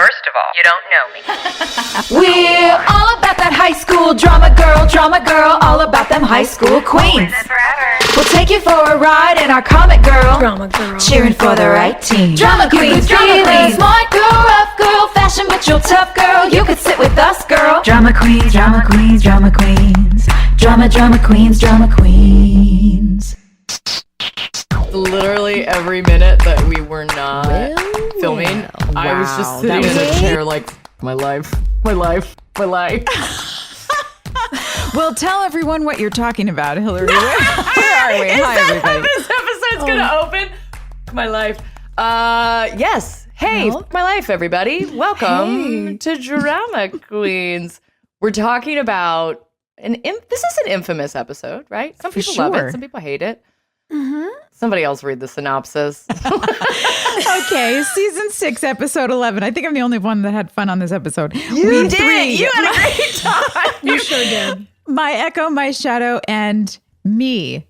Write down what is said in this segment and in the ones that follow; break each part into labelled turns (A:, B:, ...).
A: First of all, you don't know me.
B: We're all about that high school drama girl, all about them high school queens. We'll take you for a ride in our comic girl,
C: Drama girl,
B: cheering for the right team. Drama queens, smart girl, rough girl, fashion but you're tough girl. You could sit with us, girl. Drama queens, drama queens, drama queens, drama queens, drama queens.
D: Literally every minute that we were not filming, I was just sitting in a chair like, my life.
E: Well, tell everyone what you're talking about, Hilarie. Where are we? Hi, everybody.
D: This episode's gonna open. My life. Yes. Hey, my life, everybody. Welcome to Drama Queens. We're talking about this is an infamous episode, right? Some people love it, some people hate it. Mm-hmm. Somebody else read the synopsis.
E: Okay, season 6, episode 11. I think I'm the only one that had fun on this episode.
D: You did. You had a great time.
C: You sure did.
E: My Echo, My Shadow, and Me.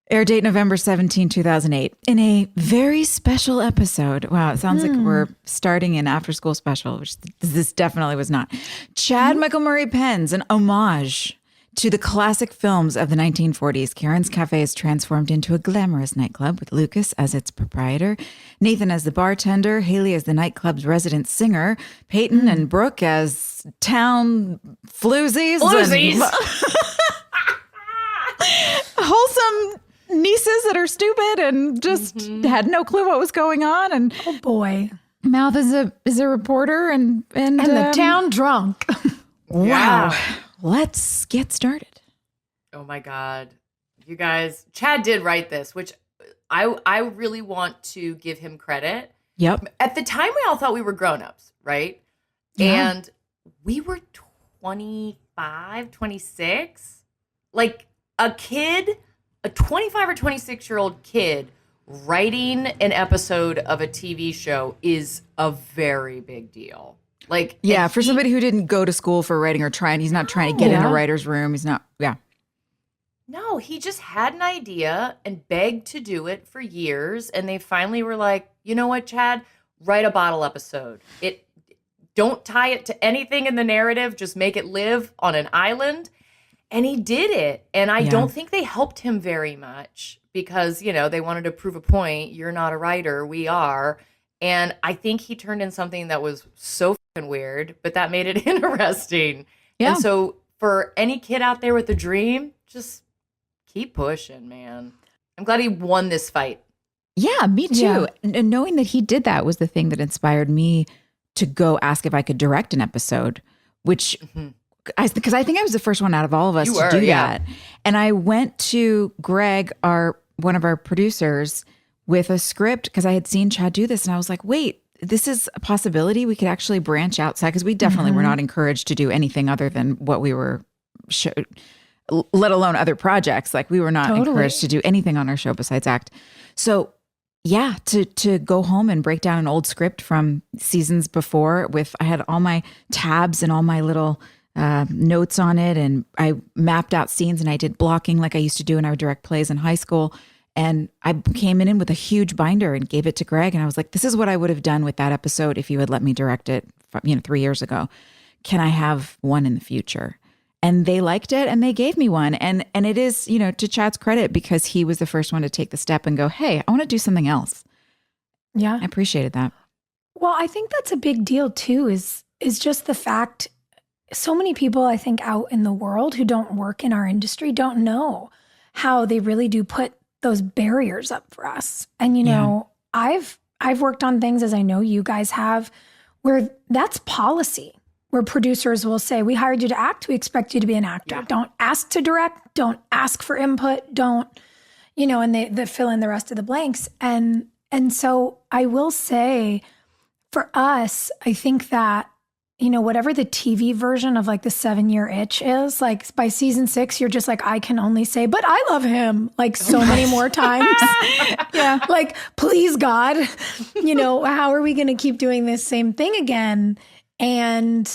E: Air date November 17, 2008. In a very special episode. Wow, it sounds like we're starting an after-school special, which this definitely was not. Chad Michael Murray pens an homage to the classic films of the 1940s. Karen's Cafe is transformed into a glamorous nightclub with Lucas as its proprietor, Nathan as the bartender, Haley as the nightclub's resident singer, Peyton and Brooke as town floozies. Wholesome nieces that are stupid and just had no clue what was going on. And
C: oh boy,
E: Mouth is a reporter and
C: the town drunk.
E: Wow. Let's get started.
D: Oh my God. You guys, Chad did write this, which I really want to give him credit.
E: Yep.
D: At the time, we all thought we were grown-ups, right? Yeah. And we were 25, 26. Like a kid, a 25 or 26-year-old kid writing an episode of a TV show is a very big deal. Like,
E: yeah, for somebody who didn't go to school for writing or he's not trying to get in a writer's room. He's not,
D: No, he just had an idea and begged to do it for years. And they finally were like, you know what, Chad? Write a bottle episode. Don't tie it to anything in the narrative. Just make it live on an island. And he did it. And I don't think they helped him very much because, they wanted to prove a point. You're not a writer. We are. And I think he turned in something that was so weird, but that made it interesting. Yeah. And so for any kid out there with a dream, just keep pushing, man. I'm glad he won this fight.
E: Yeah, me too. Yeah. And knowing that he did that was the thing that inspired me to go ask if I could direct an episode, which because I think I was the first one out of all of us to do that. And I went to Greg, one of our producers, with a script because I had seen Chad do this and I was like, wait, this is a possibility. We could actually branch outside because we definitely were not encouraged to do anything other than what we were, let alone other projects. Like we were not encouraged to do anything on our show besides act. So yeah, to go home and break down an old script from seasons before I had all my tabs and all my little notes on it. And I mapped out scenes and I did blocking like I used to do when I would direct plays in high school. And I came in with a huge binder and gave it to Greg. And I was like, this is what I would have done with that episode if you had let me direct it, 3 years ago. Can I have one in the future? And they liked it and they gave me one. And it is, to Chad's credit, because he was the first one to take the step and go, hey, I want to do something else.
C: Yeah.
E: I appreciated that.
C: Well, I think that's a big deal too, is just the fact so many people, I think, out in the world who don't work in our industry don't know how they really do put those barriers up for us. And, I've worked on things, as I know you guys have, where that's policy, where producers will say, we hired you to act, we expect you to be an actor. Yeah. Don't ask to direct, don't ask for input, don't, and they fill in the rest of the blanks. And so I will say for us, I think that, whatever the TV version of like the 7-year itch is, like by season 6, you're just like, I can only say, but I love him like so many more times. Yeah. Like, please God, how are we going to keep doing this same thing again? And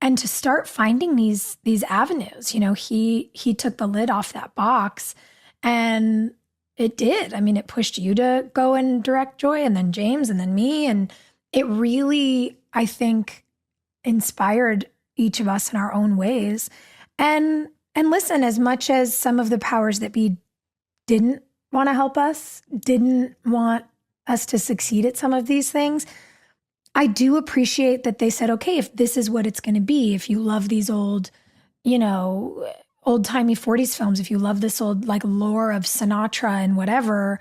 C: to start finding these avenues, he took the lid off that box and it did. I mean, it pushed you to go and direct Joy and then James and then me. And it really, I think, inspired each of us in our own ways. And listen, as much as some of the powers that be didn't want to help us, didn't want us to succeed at some of these things, I do appreciate that they said, okay, if this is what it's going to be, if you love these old, old-timey 40s films, if you love this old like lore of Sinatra and whatever,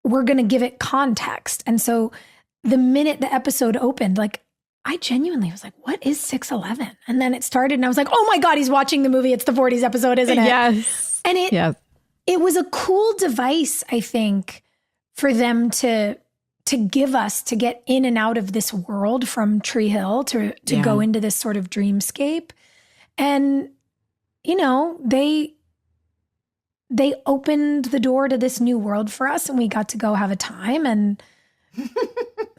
C: we're going to give it context. And so the minute the episode opened, like, I genuinely was like, what is 611? And then it started and I was like, oh my God, he's watching the movie. It's the 40s episode, isn't it?
E: Yes.
C: And it was a cool device, I think, for them to give us, to get in and out of this world from Tree Hill, to go into this sort of dreamscape. And, they opened the door to this new world for us and we got to go have a time. And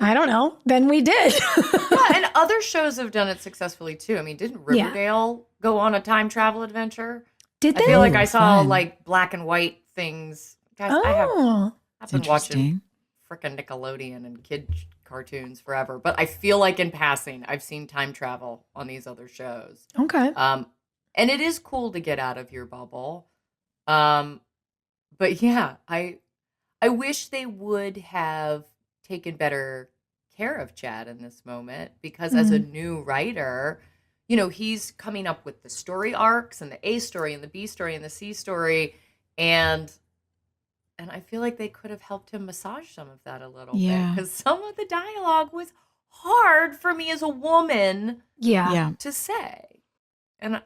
C: I don't know, then we did.
D: Yeah, and other shows have done it successfully too. I mean, didn't Riverdale go on a time travel adventure?
C: Did they?
D: I feel like I saw like black and white things. Guys, I've been watching frickin' Nickelodeon and kid cartoons forever, but I feel like in passing, I've seen time travel on these other shows.
C: Okay.
D: And it is cool to get out of your bubble. But yeah, I wish they would have taken better care of Chad in this moment, because as a new writer, he's coming up with the story arcs and the A story and the B story and the C story. And I feel like they could have helped him massage some of that a little bit, because some of the dialogue was hard for me as a woman to say. And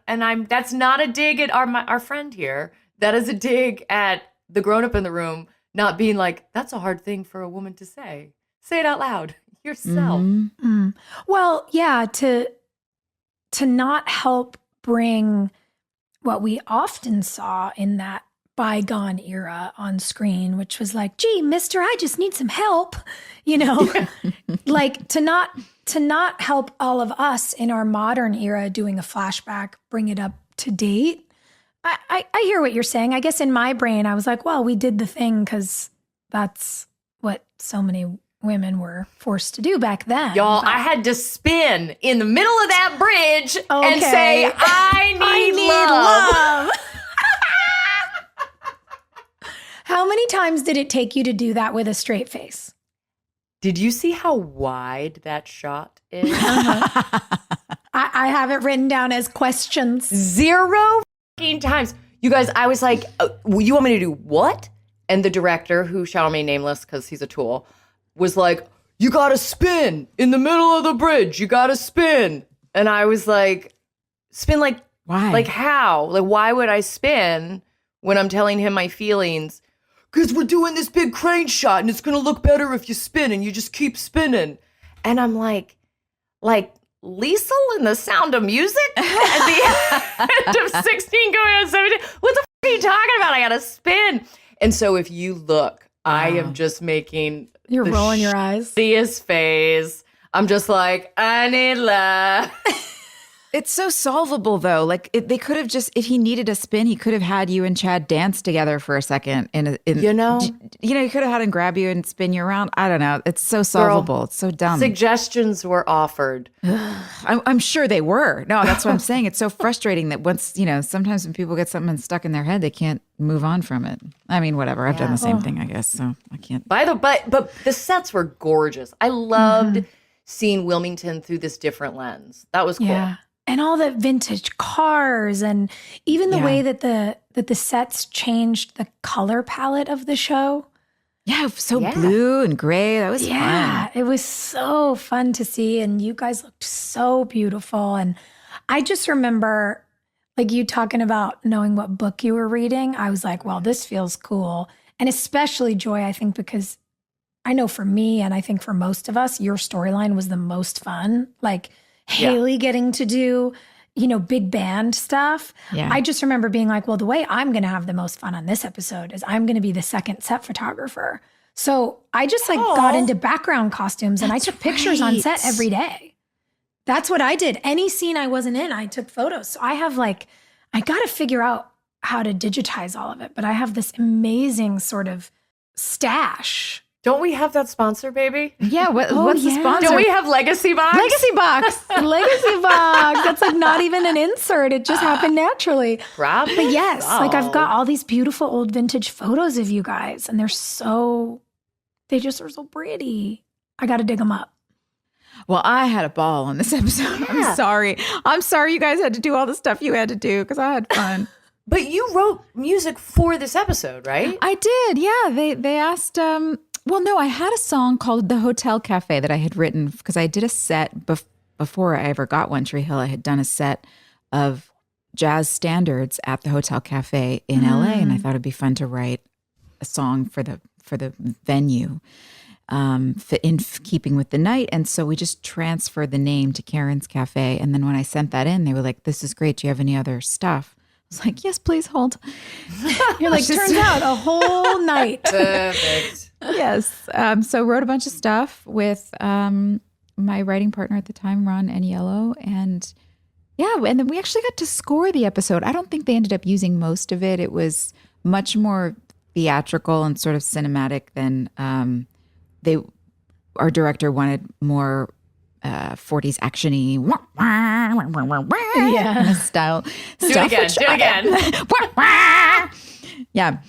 D: that's not a dig at our friend here. That is a dig at the grown-up in the room not being like, that's a hard thing for a woman to say. Say it out loud yourself.
C: Mm-hmm. Well, yeah, to not help bring what we often saw in that bygone era on screen, which was like, gee, mister, I just need some help, like to not help all of us in our modern era doing a flashback, bring it up to date. I hear what you're saying. I guess in my brain, I was like, well, we did the thing because that's what so many women were forced to do back then.
D: Y'all, I had to spin in the middle of that bridge and say, I need love.
C: How many times did it take you to do that with a straight face?
D: Did you see how wide that shot is?
C: I have it written down as questions.
D: 0 times. You guys, I was like, you want me to do what? And the director, who shall remain nameless because he's a tool, was like, you gotta spin in the middle of the bridge. You gotta spin. And I was like, spin like,
E: why?
D: Like how? Like, why would I spin when I'm telling him my feelings? Because we're doing this big crane shot and it's gonna look better if you spin and you just keep spinning. And I'm like Liesl in The Sound of Music at the end of 16 going on 17. What the f*** are you talking about? I gotta spin. And so if you look, I am just making
C: You're rolling your eyes.
D: Shittiest face. I'm just like, I need love.
E: It's so solvable, though. Like, they could have just, if he needed a spin, he could have had you and Chad dance together for a second. He could have had him grab you and spin you around. I don't know. It's so solvable. Girl, it's so dumb.
D: Suggestions were offered.
E: I'm sure they were. No, that's what I'm saying. It's so frustrating that once, sometimes when people get something stuck in their head, they can't move on from it. I mean, whatever. I've done the same thing, I guess. So I can't.
D: But the sets were gorgeous. I loved seeing Wilmington through this different lens. That was cool. Yeah.
C: And all the vintage cars, and even the way that the sets changed the color palette of the show.
E: Yeah, so blue and gray. That was fun.
C: Yeah, it was so fun to see, and you guys looked so beautiful. And I just remember, like, you talking about knowing what book you were reading. I was like, well, this feels cool. And especially, Joy, I think, because I know for me, and I think for most of us, your storyline was the most fun. Like, Haley getting to do, big band stuff. Yeah. I just remember being like, well, the way I'm going to have the most fun on this episode is I'm going to be the second set photographer. So I just got into background costumes and I took pictures on set every day. That's what I did. Any scene I wasn't in, I took photos. So I have I got to figure out how to digitize all of it. But I have this amazing sort of stash
D: Don't we have that sponsor, baby?
E: Yeah, what's the sponsor?
D: Don't we have Legacy Box?
E: Legacy Box.
C: Legacy box. That's like not even an insert. It just happened naturally.
D: Probably.
C: But yes, like I've got all these beautiful old vintage photos of you guys, and they just are so pretty. I got to dig them up.
E: Well, I had a ball on this episode. I'm sorry. I'm sorry you guys had to do all the stuff you had to do because I had fun.
D: But you wrote music for this episode, right?
E: I did. Yeah. They asked, well, no, I had a song called The Hotel Cafe that I had written because I did a set before I ever got One Tree Hill. I had done a set of jazz standards at the Hotel Cafe in LA, and I thought it'd be fun to write a song for the venue. In keeping with the night. And so we just transferred the name to Karen's Cafe. And then when I sent that in, they were like, this is great. Do you have any other stuff? I was like, yes, please hold.
C: You're like, turns out a whole night.
D: Perfect.
E: Yes. So wrote a bunch of stuff with my writing partner at the time, Ron Aniello. And and then we actually got to score the episode. I don't think they ended up using most of it. It was much more theatrical and sort of cinematic than our director wanted more 40s actiony style.
D: Do it again.
E: Yeah.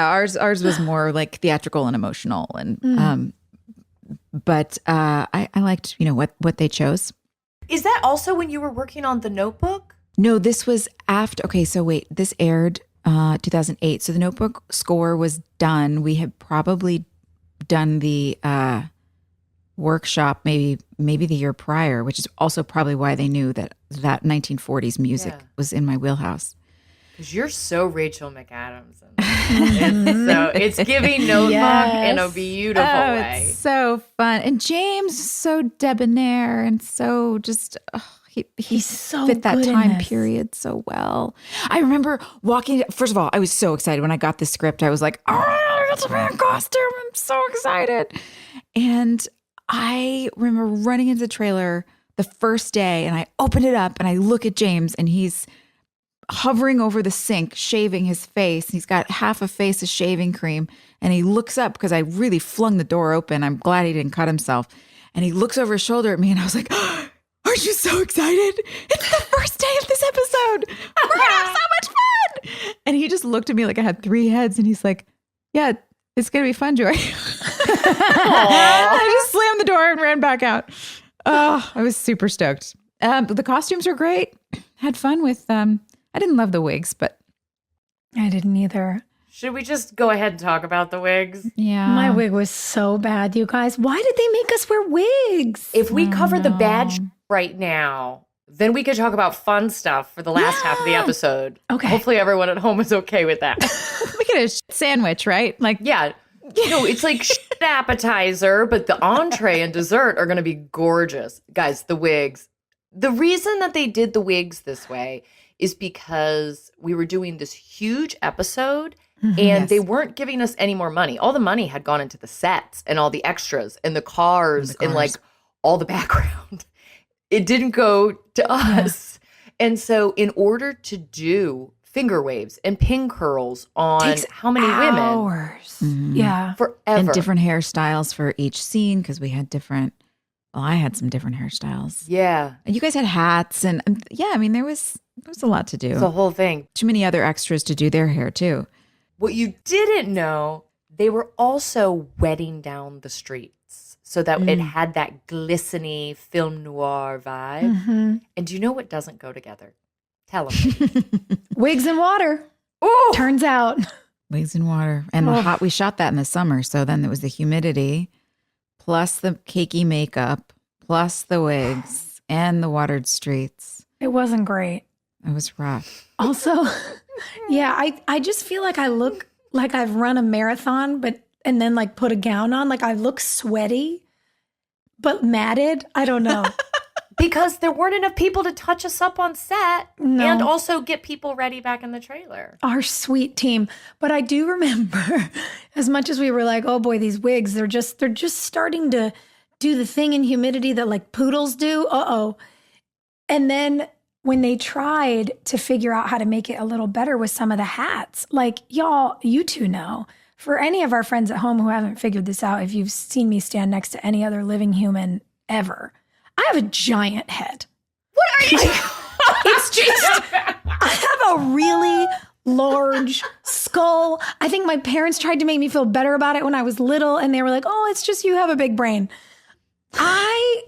E: Ours was more like theatrical and emotional, and but I liked what they chose.
D: Is that also when you were working on The Notebook?
E: No, this was after. Okay, so wait, this aired 2008. So The Notebook score was done. We had probably done the workshop maybe the year prior, which is also probably why they knew that 1940s music was in my wheelhouse.
D: Because you're so Rachel McAdams. It's giving Notebook in a beautiful way.
E: It's so fun. And James is so debonair and so just... He's so fit that time period so well. I remember walking. First of all, I was so excited when I got the script. I was like, "Oh, I got to be in costume! I'm so excited!" And I remember running into the trailer the first day, and I opened it up, and I look at James, and he's hovering over the sink, shaving his face. He's got half a face of shaving cream, and he looks up because I really flung the door open. I'm glad he didn't cut himself. And he looks over his shoulder at me, and I was like, oh, aren't you so excited? It's the first day of this episode. We're going to have so much fun. And he just looked at me like I had three heads. And he's like, yeah, it's going to be fun, Joy. I just slammed the door and ran back out. Oh, I was super stoked. The costumes were great. Had fun with, I didn't love the wigs, but.
C: I didn't either.
D: Should we just go ahead and talk about the wigs?
E: Yeah.
C: My wig was so bad, you guys. Why did they make us wear wigs?
D: If we cover the bad right now, then we could talk about fun stuff for the last half of the episode.
C: Okay.
D: Hopefully everyone at home is okay with that.
E: We get a sandwich, right? Like,
D: yeah. No, it's like appetizer, but the entree and dessert are going to be gorgeous. Guys, the wigs. The reason that they did the wigs this way is because we were doing this huge episode and they weren't giving us any more money. All the money had gone into the sets and all the extras and the cars and like all the background. It didn't go to us. And so in order to do finger waves and pin curls on how many
C: hours.
E: Mm-hmm.
C: Yeah.
D: Forever.
E: And different hairstyles for each scene because we had different, well, I had some different hairstyles.
D: Yeah.
E: And you guys had hats and yeah, I mean, there was a lot to do.
D: It's the whole thing.
E: Too many other extras to do their hair too.
D: What you didn't know, they were also wetting down the streets so that it had that glistening film noir vibe.
C: Mm-hmm.
D: And do you know what doesn't go together? Tell them.
C: Wigs and water.
D: Ooh.
C: Turns out.
E: Wigs and water. And the hot, we shot that in the summer. So then there was the humidity, plus the cakey makeup, plus the wigs and the watered streets.
C: It wasn't great.
E: It was rough.
C: Also, yeah, I just feel like I look like I've run a marathon, and then like put a gown on. Like I look sweaty, but matted. I don't know.
D: Because there weren't enough people to touch us up on set and also get people ready back in the trailer.
C: Our sweet team. But I do remember, as much as we were like, oh boy, these wigs, they're just starting to do the thing in humidity that like poodles do. Uh-oh. And then when they tried to figure out how to make it a little better with some of the hats, like y'all, you two know, for any of our friends at home who haven't figured this out, if you've seen me stand next to any other living human ever, I have a giant head.
D: What are you
C: It's just, I have a really large skull. I think my parents tried to make me feel better about it when I was little, and they were like, oh, it's just you have a big brain. I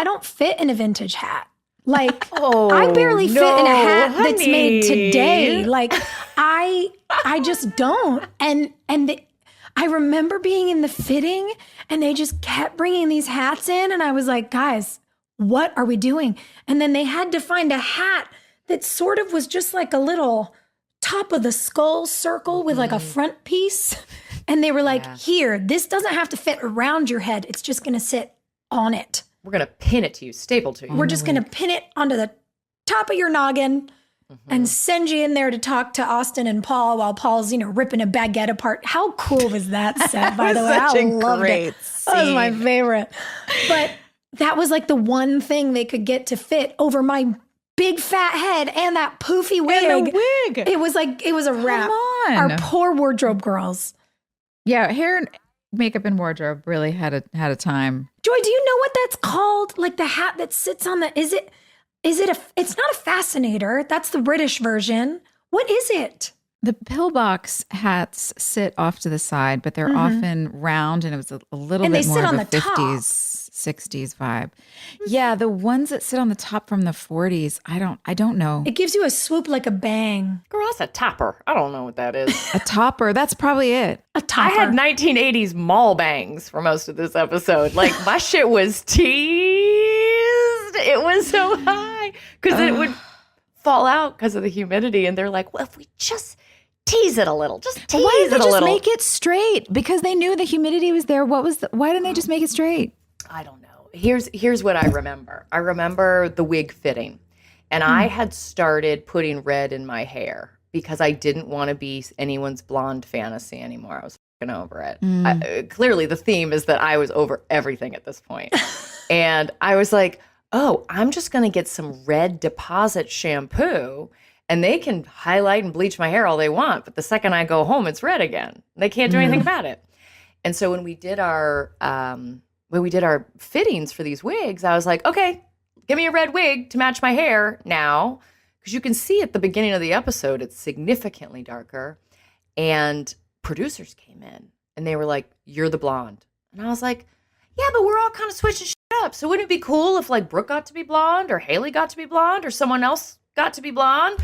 C: don't fit in a vintage hat. Like, I barely fit in a hat that's made today. Like, I just don't. And I remember being in the fitting, and they just kept bringing these hats in, and I was like, guys, what are we doing? And then they had to find a hat that sort of was just like a little top of the skull circle with like a front piece. And they were like, here, this doesn't have to fit around your head. It's just going to sit on it.
D: We're going to pin it to you, staple to you.
C: We're just going to pin it onto the top of your noggin and send you in there to talk to Austin and Paul while Paul's, ripping a baguette apart. How cool was that set, by the way? I loved it. That was my favorite. But that was like the one thing they could get to fit over my big fat head and that poofy wig.
E: And the wig.
C: It was a wrap.
E: on.
C: Our poor wardrobe girls.
E: Yeah, hair and makeup and wardrobe really had a time.
C: Joy, do you know what that's called? Like the hat that sits on the, it's not a fascinator. That's the British version. What is it?
E: The pillbox hats sit off to the side, but they're often round, and it was a little
C: And
E: bit
C: they
E: more
C: sit
E: of
C: on
E: a
C: the top.
E: 50s, 60s vibe. Yeah, the ones that sit on the top from the 40s, I don't know.
C: It gives you a swoop like a bang.
D: Girl, that's a topper. I don't know what that is.
E: A topper, that's probably it.
C: A
D: I
C: topper.
D: had 1980s mall bangs for most of this episode. Like, my shit was teased. It was so high because it would fall out because of the humidity. And they're like, well, if we just tease it a little, just tease
E: Why didn't
D: it
E: they
D: a
E: just
D: little.
E: make it straight? Because they knew the humidity was there. Why didn't they just make it straight?
D: I don't know. Here's what I remember. I remember the wig fitting. And I had started putting red in my hair because I didn't want to be anyone's blonde fantasy anymore. I was fucking over it. Clearly, the theme is that I was over everything at this point. And I was like, oh, I'm just going to get some red deposit shampoo, and they can highlight and bleach my hair all they want. But the second I go home, it's red again. They can't do anything about it. And so when we did our fittings for these wigs, I was like, okay, give me a red wig to match my hair now. Because you can see at the beginning of the episode, it's significantly darker. And producers came in and they were like, you're the blonde. And I was like, yeah, but we're all kind of switching shit up. So wouldn't it be cool if like Brooke got to be blonde or Haley got to be blonde or someone else got to be blonde?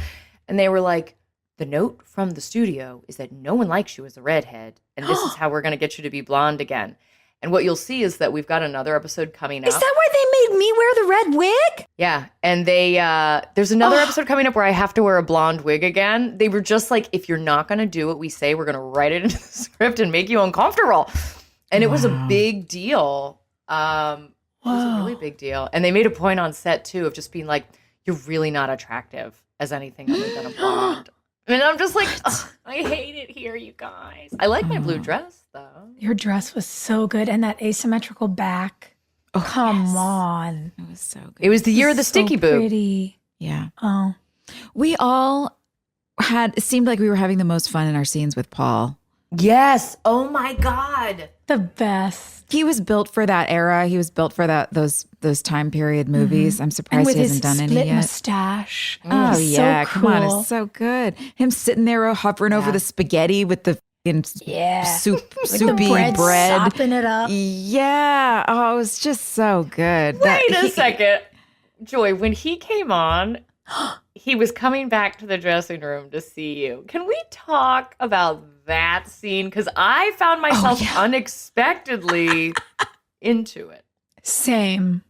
D: And they were like, the note from the studio is that no one likes you as a redhead. And this is how we're going to get you to be blonde again. And what you'll see is that we've got another episode coming up.
C: Is that why they made me wear the red wig?
D: Yeah. And there's another episode coming up where I have to wear a blonde wig again. They were just like, if you're not going to do what we say, we're going to write it into the script and make you uncomfortable. And it was a big deal. It was a really big deal. And they made a point on set, too, of just being like, you're really not attractive as anything other than a blonde. And I'm just like, I hate it here, you guys. I like my blue dress, though.
C: Your dress was so good. And that asymmetrical back. Oh, come on.
E: It was so good.
D: It was the year of the sticky boob.
C: Pretty.
E: Yeah.
C: Oh.
E: We all it seemed like we were having the most fun in our scenes with Paul.
D: Yes. Oh, my God.
C: The best.
E: He was built for that era. He was built for those time period movies. I'm
C: And
E: surprised
C: with
E: he
C: his
E: hasn't done any
C: split
E: yet.
C: mustache.
E: Oh
C: So
E: yeah, come on,
C: cool.
E: it's so good. Him sitting there hovering over the spaghetti with the fucking soupy
C: the
E: bread,
C: sopping it up.
E: Yeah. Oh, it was just so good.
D: Wait a second. Joy, when he came on, he was coming back to the dressing room to see you. Can we talk about that scene? Because I found myself unexpectedly into it.
C: Same.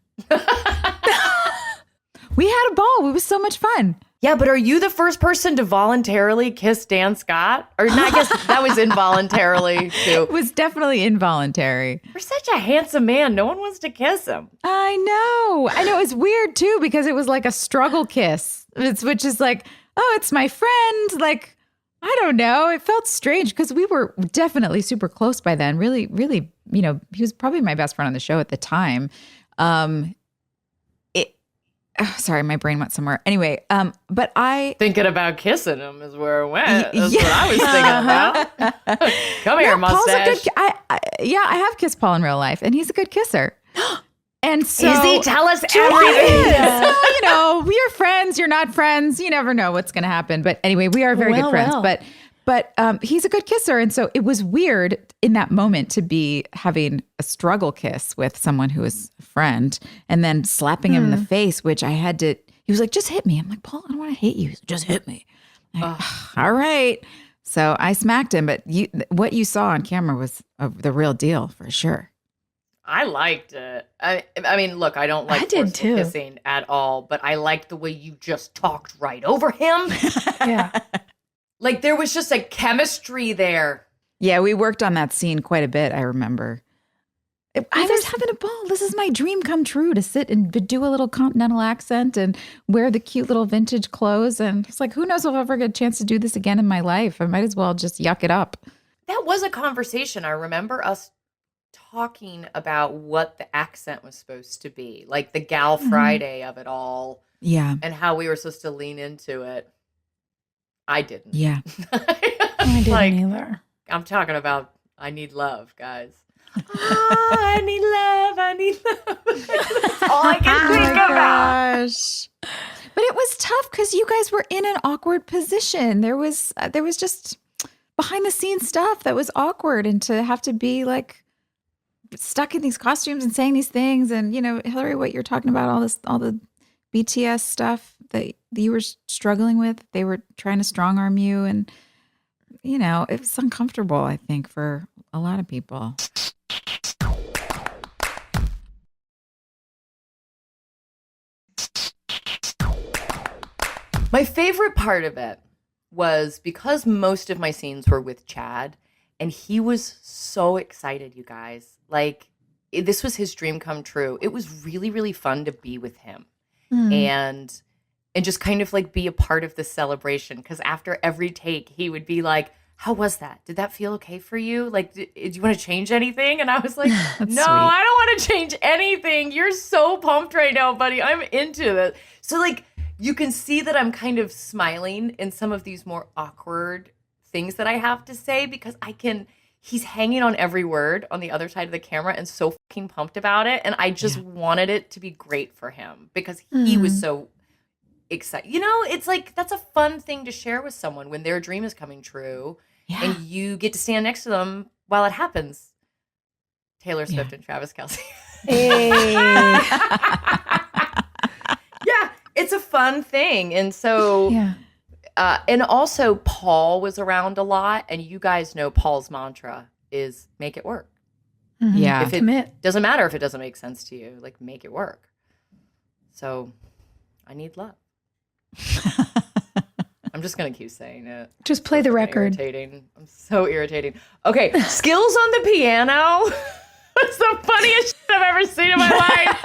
E: We had a ball. It was so much fun.
D: Yeah, but are you the first person to voluntarily kiss Dan Scott? Or no, I guess that was involuntarily too.
E: It was definitely involuntary.
D: You're such a handsome man. No one wants to kiss him.
E: I know. It's weird too because it was like a struggle kiss. Which is like, oh, it's my friend. Like, I don't know. It felt strange because we were definitely super close by then. Really, really, he was probably my best friend on the show at the time. sorry, my brain went somewhere. Anyway, but
D: thinking about kissing him is where it went. That's what I was thinking about. Come here, mustache.
E: Paul's a good, I have kissed Paul in real life, and he's a good kisser. And so,
D: is he? Tell us everything.
E: So, we are friends. You're not friends. You never know what's going to happen. But anyway, we are very good friends. But he's a good kisser. And so it was weird in that moment to be having a struggle kiss with someone who is a friend and then slapping him in the face, which I had to, he was like, just hit me. I'm like, Paul, I don't want to hit you. Just hit me. Like, all right. So I smacked him. But what you saw on camera was the real deal for sure.
D: I liked it. I mean, look, I don't like forceful kissing at all, but I liked the way you just talked right over him.
C: Yeah.
D: Like there was just a chemistry there.
E: Yeah, we worked on that scene quite a bit, I remember. I was having a ball. This is my dream come true, to sit and do a little continental accent and wear the cute little vintage clothes. And it's like, who knows if I'll ever get a chance to do this again in my life. I might as well just yuck it up.
D: That was a conversation. I remember us talking about what the accent was supposed to be, like the Gal Friday of it all.
E: Yeah.
D: And how we were supposed to lean into it. I didn't.
E: Yeah.
C: I didn't either.
D: I'm talking about I need love, guys. I need love. I need love. That's all I can think about.
E: Gosh. But it was tough because you guys were in an awkward position. There was just behind the scenes stuff that was awkward, and to have to be like stuck in these costumes and saying these things. And, you know, Hilarie, what you're talking about, all the BTS stuff that you were struggling with, they were trying to strong arm you. And, you know, it was uncomfortable, I think, for a lot of people.
D: My favorite part of it was because most of my scenes were with Chad, and he was so excited, you guys. Like, this was his dream come true. It was really, really fun to be with him and just kind of like be a part of the celebration. Because after every take, he would be like, how was that? Did that feel okay for you? Like, did you want to change anything? And I was like, no,
E: sweet.
D: I don't want to change anything. You're so pumped right now, buddy. I'm into it. So, like, you can see that I'm kind of smiling in some of these more awkward things that I have to say, because he's hanging on every word on the other side of the camera and so fucking pumped about it. And I just wanted it to be great for him because he was so excited. You know, it's like, that's a fun thing to share with someone when their dream is coming true and you get to stand next to them while it happens. Taylor Swift and Travis Kelce.
C: Hey.
D: Yeah, it's a fun thing. And so, and also Paul was around a lot, and you guys know Paul's mantra is make it work.
E: Yeah.
D: If it doesn't matter if it doesn't make sense to you, like, make it work. So I need love. I'm just going to keep saying it.
C: Just play the record.
D: Irritating. I'm so irritating. Okay, skills on the piano. It's the funniest shit I've ever seen in my life.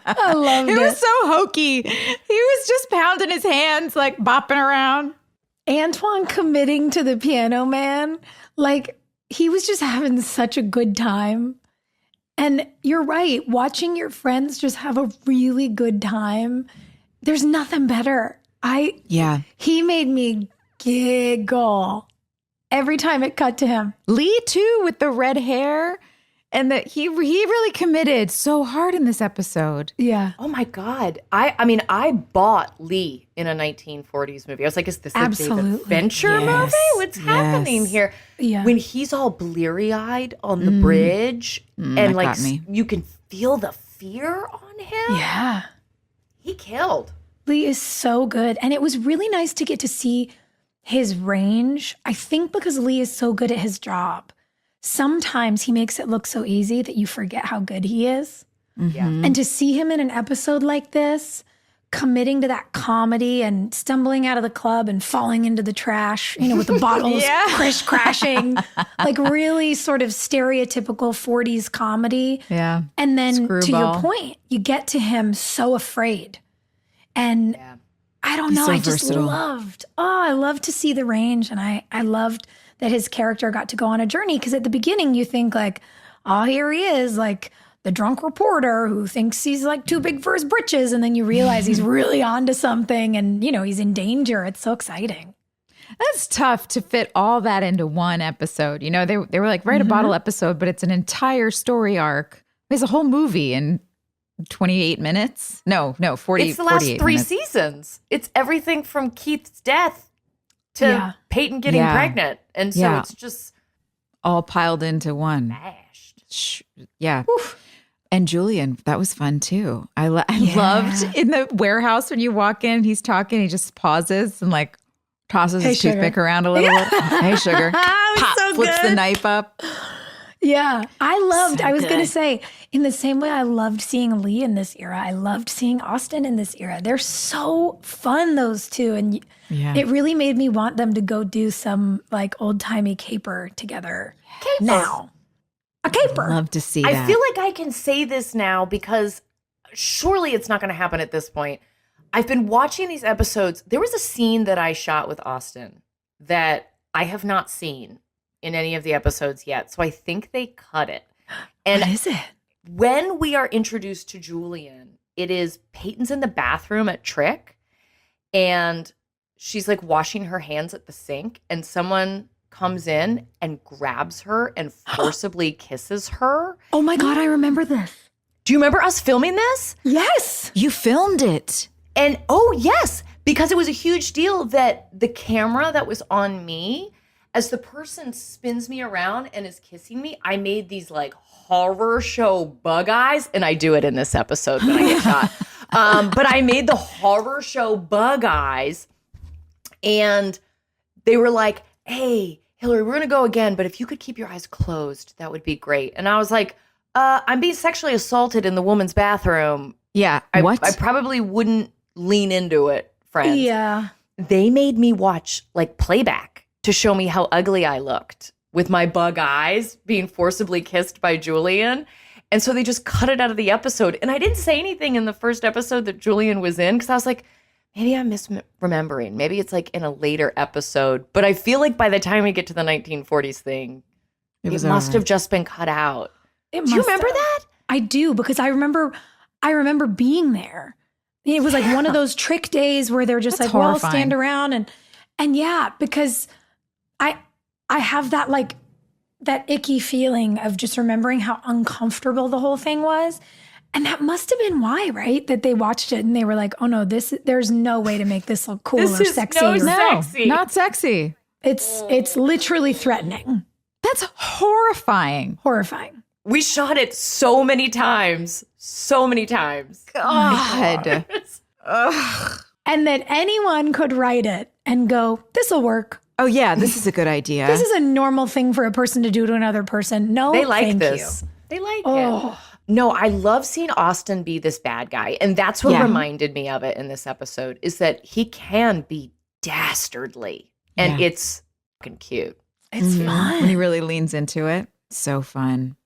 C: I loved it.
E: It was so hokey. He was just pounding his hands, like bopping around.
C: Antoine committing to the piano man. Like, he was just having such a good time. And you're right. Watching your friends just have a really good time. There's nothing better. He made me giggle every time it cut to him.
E: Lee too, with the red hair, and that he really committed so hard in this episode.
C: Yeah.
D: Oh my God. I mean, I bought Lee in a 1940s movie. I was like, is this a David Fincher movie? What's happening here?
C: Yeah.
D: When he's all bleary-eyed on the bridge and like you can feel the fear on him.
C: Yeah.
D: He killed.
C: Lee is so good. And it was really nice to get to see his range. I think because Lee is so good at his job, sometimes he makes it look so easy that you forget how good he is.
D: Yeah.
C: And to see him in an episode like this, committing to that comedy and stumbling out of the club and falling into the trash, you know, with the bottles crashing, like really sort of stereotypical 40s comedy.
E: Yeah.
C: And then
E: Screwball.
C: To your point, you get to him so afraid. And I don't know,
E: so
C: I just
E: versatile.
C: I loved to see the range. And I loved that his character got to go on a journey. Because at the beginning you think like, oh, here he is, like the drunk reporter who thinks he's like too big for his britches. And then you realize he's really onto something and, you know, he's in danger. It's so exciting.
E: That's tough to fit all that into one episode. You know, they were like, write a bottle episode, but it's an entire story arc. There's a whole movie in 28 minutes. No, 40.
D: It's the last 3
E: minutes.
D: Seasons. It's everything from Keith's death to Peyton getting pregnant. And so it's just
E: all piled into one.
D: Mashed.
E: Yeah. Oof. And Julian, that was fun too. I loved in the warehouse when you walk in, he's talking, he just pauses and like tosses his toothpick around a little bit. Hey, sugar. Pop,
C: so
E: flips the knife up.
C: Yeah. I was going to say, in the same way I loved seeing Lee in this era, I loved seeing Austin in this era. They're so fun, those two. And it really made me want them to go do some like old-timey caper together now. A caper.
E: I'd love to see that.
D: I feel like I can say this now because surely it's not going to happen at this point. I've been watching these episodes. There was a scene that I shot with Austin that I have not seen in any of the episodes yet. So I think they cut it. And
C: what is it?
D: When we are introduced to Julian, it is Peyton's in the bathroom at Trick and she's like washing her hands at the sink and someone comes in and grabs her and forcibly kisses her.
C: Oh my God, I remember this.
D: Do you remember us filming this?
C: Yes.
E: You filmed it.
D: And yes, because it was a huge deal that the camera that was on me, as the person spins me around and is kissing me, I made these like horror show bug eyes. And I do it in this episode when I get shot. But I made the horror show bug eyes. And they were like, hey, Hilarie, we're going to go again. But if you could keep your eyes closed, that would be great. And I was like, I'm being sexually assaulted in the woman's bathroom.
E: Yeah. What?
D: I probably wouldn't lean into it, friends.
C: Yeah.
D: They made me watch like playback to show me how ugly I looked with my bug eyes being forcibly kissed by Julian. And so they just cut it out of the episode. And I didn't say anything in the first episode that Julian was in because I was like, maybe I'm misremembering. Maybe it's like in a later episode. But I feel like by the time we get to the 1940s thing, it must have just been cut out. Do you remember that?
C: I do, because I remember being there. It was like one of those Trick days where they're just
E: That's
C: like, well,
E: horrifying.
C: stand around and yeah, because I have that like that icky feeling of just remembering how uncomfortable the whole thing was. And that must have been why, right? That they watched it and they were like, oh no, there's no way to make this look cool
D: This
C: or
D: is
C: sexy.
D: no
C: or,
D: sexy.
E: Not sexy.
C: It's literally threatening.
E: That's horrifying.
C: Horrifying.
D: We shot it so many times. So many times.
E: God. Ugh.
C: And that anyone could write it and go, this'll work.
E: Oh, yeah, this is a good idea.
C: This is a normal thing for a person to do to another person. No,
D: They like
C: thank
D: this.
C: you.
D: They like
C: Oh.
D: it. No, I love seeing Austin be this bad guy. And that's what reminded me of it in this episode, is that he can be dastardly. And it's fucking cute.
C: It's fun.
E: When he really leans into it. So fun.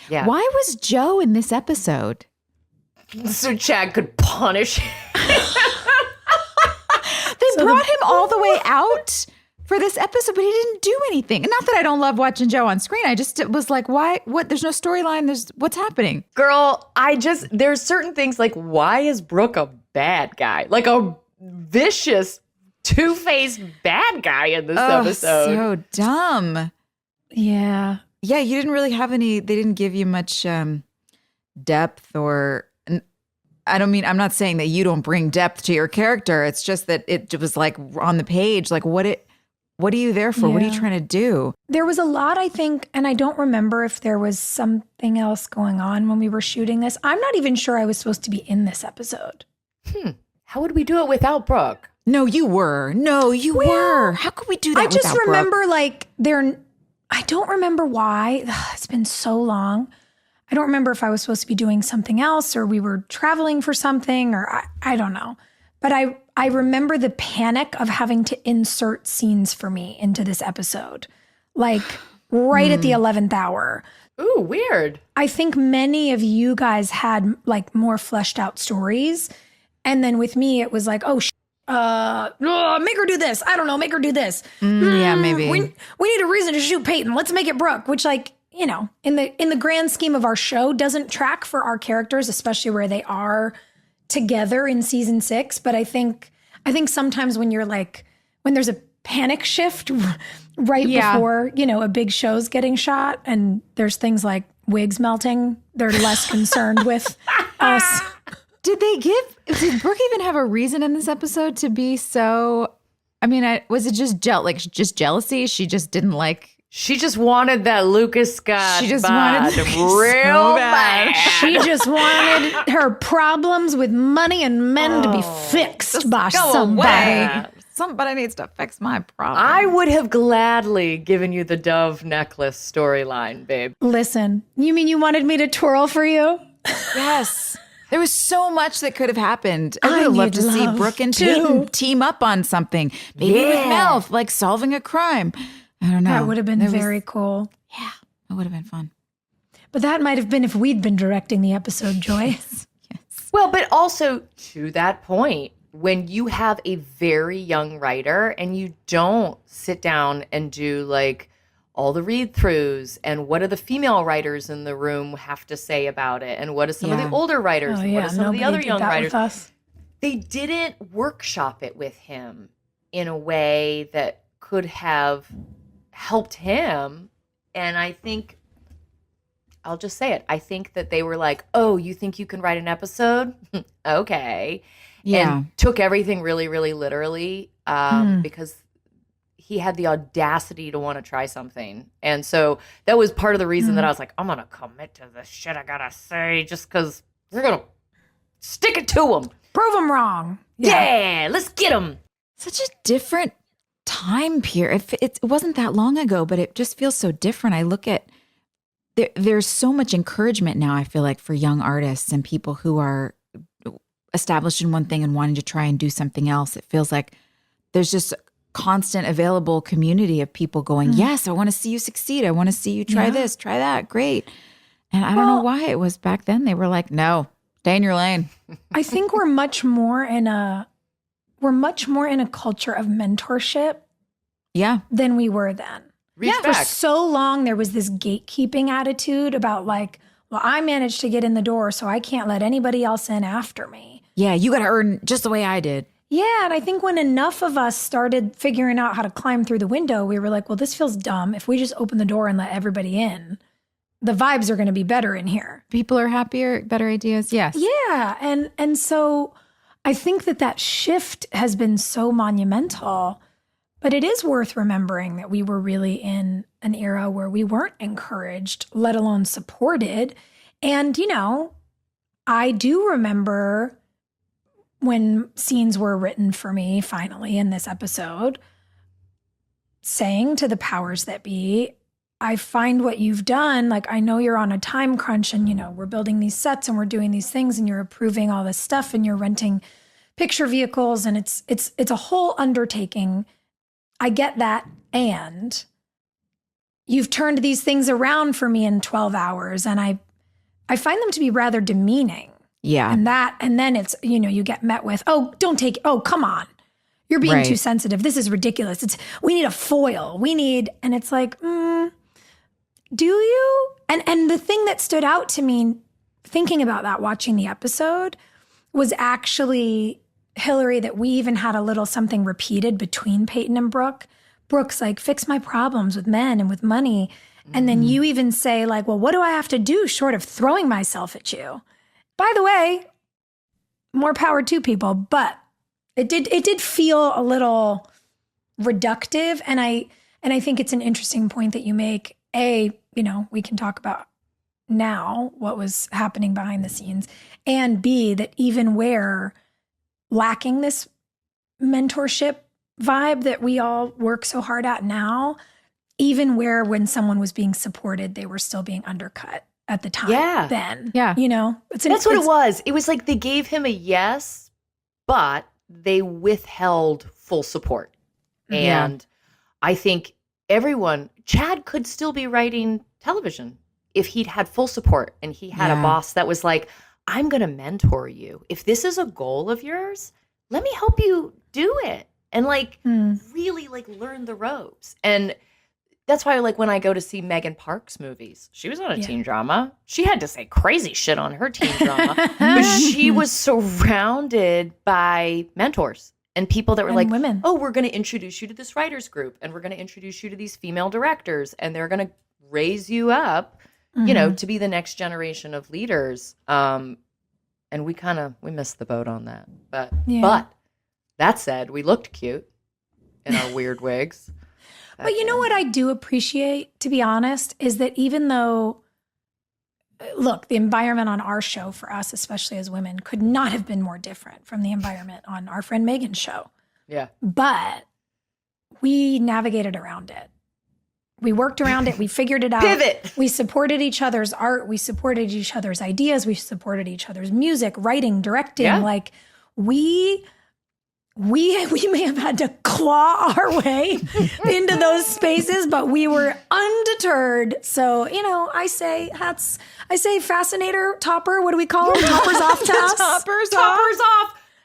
D: Yeah.
E: Why was Joe in this episode?
D: So Chad could punish him.
E: They brought him all the way out for this episode, but he didn't do anything. And not that I don't love watching Joe on screen. It was like, why? What? There's no storyline. What's happening?
D: Girl, there's certain things like, why is Brooke a bad guy? Like a vicious, two-faced bad guy in this episode.
E: So dumb.
C: Yeah.
E: Yeah, you didn't really have any, they didn't give you much depth or, I'm not saying that you don't bring depth to your character. It's just that it was like on the page, like what are you there for? What are you trying to do? There
C: was a lot, I think, and I don't remember if there was something else going on when we were shooting this. I'm not even sure I was supposed to be in this episode.
D: How would we do it without Brooke?
E: No, you were. How could we do that
C: I just
E: without
C: remember
E: Brooke?
C: I don't remember why. It's been so long. I don't remember if I was supposed to be doing something else or we were traveling for something or I don't know. But I remember the panic of having to insert scenes for me into this episode, like right at the 11th hour.
D: Ooh, weird.
C: I think many of you guys had like more fleshed out stories. And then with me, it was like, make her do this. I don't know. Make her do this.
E: Yeah, maybe.
C: We need a reason to shoot Peyton. Let's make it Brooke, which like, you know, in the grand scheme of our show, doesn't track for our characters, especially where they are together in season 6. But I think sometimes when you're like, when there's a panic shift right before, you know, a big show's getting shot and there's things like wigs melting, they're less concerned with us.
E: Did Brooke even have a reason in this episode to be so, I mean, was it just jealousy? She just didn't like.
D: She just wanted that Lucas Scott.
E: She just
D: wanted real bad.
C: She just wanted her problems with money and men to be fixed by somebody.
E: Somebody needs to fix my problem.
D: I would have gladly given you the Dove necklace storyline, babe.
C: Listen, you mean you wanted me to twirl for you?
E: Yes. There was so much that could have happened. I would have loved to see Brooke and Peyton team up on something. Maybe with Mel, like solving a crime. I don't know.
C: That would have been very cool.
E: Yeah, it would have been fun.
C: But that might have been if we'd been directing the episode, Joy.
E: Yes.
D: Well, but also to that point, when you have a very young writer and you don't sit down and do like all the read-throughs and what do the female writers in the room have to say about it and what do some of the older writers and what do some of the other young writers. They didn't workshop it with him in a way that could have helped him. And I think, I'll just say it, I think that they were like, oh, you think you can write an episode? Okay.
E: Yeah.
D: And took everything really, really literally because he had the audacity to want to try something. And so that was part of the reason that I was like, I'm going to commit to this shit I got to say just because we're going to stick it to him.
C: Prove them wrong.
D: Yeah, let's get them.
E: Such a different time period. It wasn't that long ago, but it just feels so different. I look at, there's so much encouragement now, I feel like, for young artists and people who are established in one thing and wanting to try and do something else. It feels like there's just constant available community of people going, yes, I want to see you succeed. I want to see you try this, try that. Great. And I don't know why it was back then. They were like, no, stay in your lane.
C: I think we're much more in a culture of mentorship than we were then.
D: Respect.
C: For so long, there was this gatekeeping attitude about like, well, I managed to get in the door, so I can't let anybody else in after me.
E: Yeah, you got to earn just the way I did.
C: Yeah, and I think when enough of us started figuring out how to climb through the window, we were like, well, this feels dumb. If we just open the door and let everybody in, the vibes are going to be better in here.
E: People are happier, better ideas, yes.
C: Yeah, and so I think that shift has been so monumental, but it is worth remembering that we were really in an era where we weren't encouraged, let alone supported. And, you know, I do remember when scenes were written for me, finally, in this episode, saying to the powers that be, I find what you've done, like, I know you're on a time crunch and, you know, we're building these sets and we're doing these things and you're approving all this stuff and you're renting picture vehicles and it's a whole undertaking. I get that. And you've turned these things around for me in 12 hours. And I find them to be rather demeaning.
E: Yeah.
C: And then it's, you know, you get met with, oh, come on. You're being too sensitive. This is ridiculous. We need a foil. And it's like, do you? And the thing that stood out to me thinking about that, watching the episode, was actually, Hilarie, that we even had a little something repeated between Peyton and Brooke. Brooke's like, fix my problems with men and with money. And then you even say like, well, what do I have to do short of throwing myself at you? By the way, more power to people, but it did feel a little reductive. And I think it's an interesting point that you make. You know, we can talk about now what was happening behind the scenes, and B, that even where lacking this mentorship vibe that we all work so hard at now, even where when someone was being supported, they were still being undercut at the time.
D: Yeah.
C: Then.
E: Yeah.
C: You know?
D: That's what it was. It was like they gave him a yes, but they withheld full support. And I think Chad could still be writing television if he'd had full support and he had a boss that was like, I'm going to mentor you. If this is a goal of yours, let me help you do it. And like really like learn the ropes. And That's why, like, when I go to see Megan Park's movies, she was on a teen drama. She had to say crazy shit on her teen drama, but she was surrounded by mentors and people that were like,
C: women.
D: oh, we're going to introduce you to this writers group, and we're going to introduce you to these female directors, and they're going to raise you up, you know, to be the next generation of leaders. And we missed the boat on that. But that said, we looked cute in our weird wigs.
C: But you know what I do appreciate, to be honest, is that even though, look, the environment on our show for us, especially as women, could not have been more different from the environment on our friend Megan's show.
D: Yeah.
C: But we navigated around it. We worked around it. We figured it out.
D: Pivot.
C: We supported each other's art. We supported each other's ideas. We supported each other's music, writing, directing.
D: Yeah.
C: Like we may have had to claw our way into those spaces, but we were undeterred. So, you know, I say fascinator, topper. What do we call them? Toppers off to us.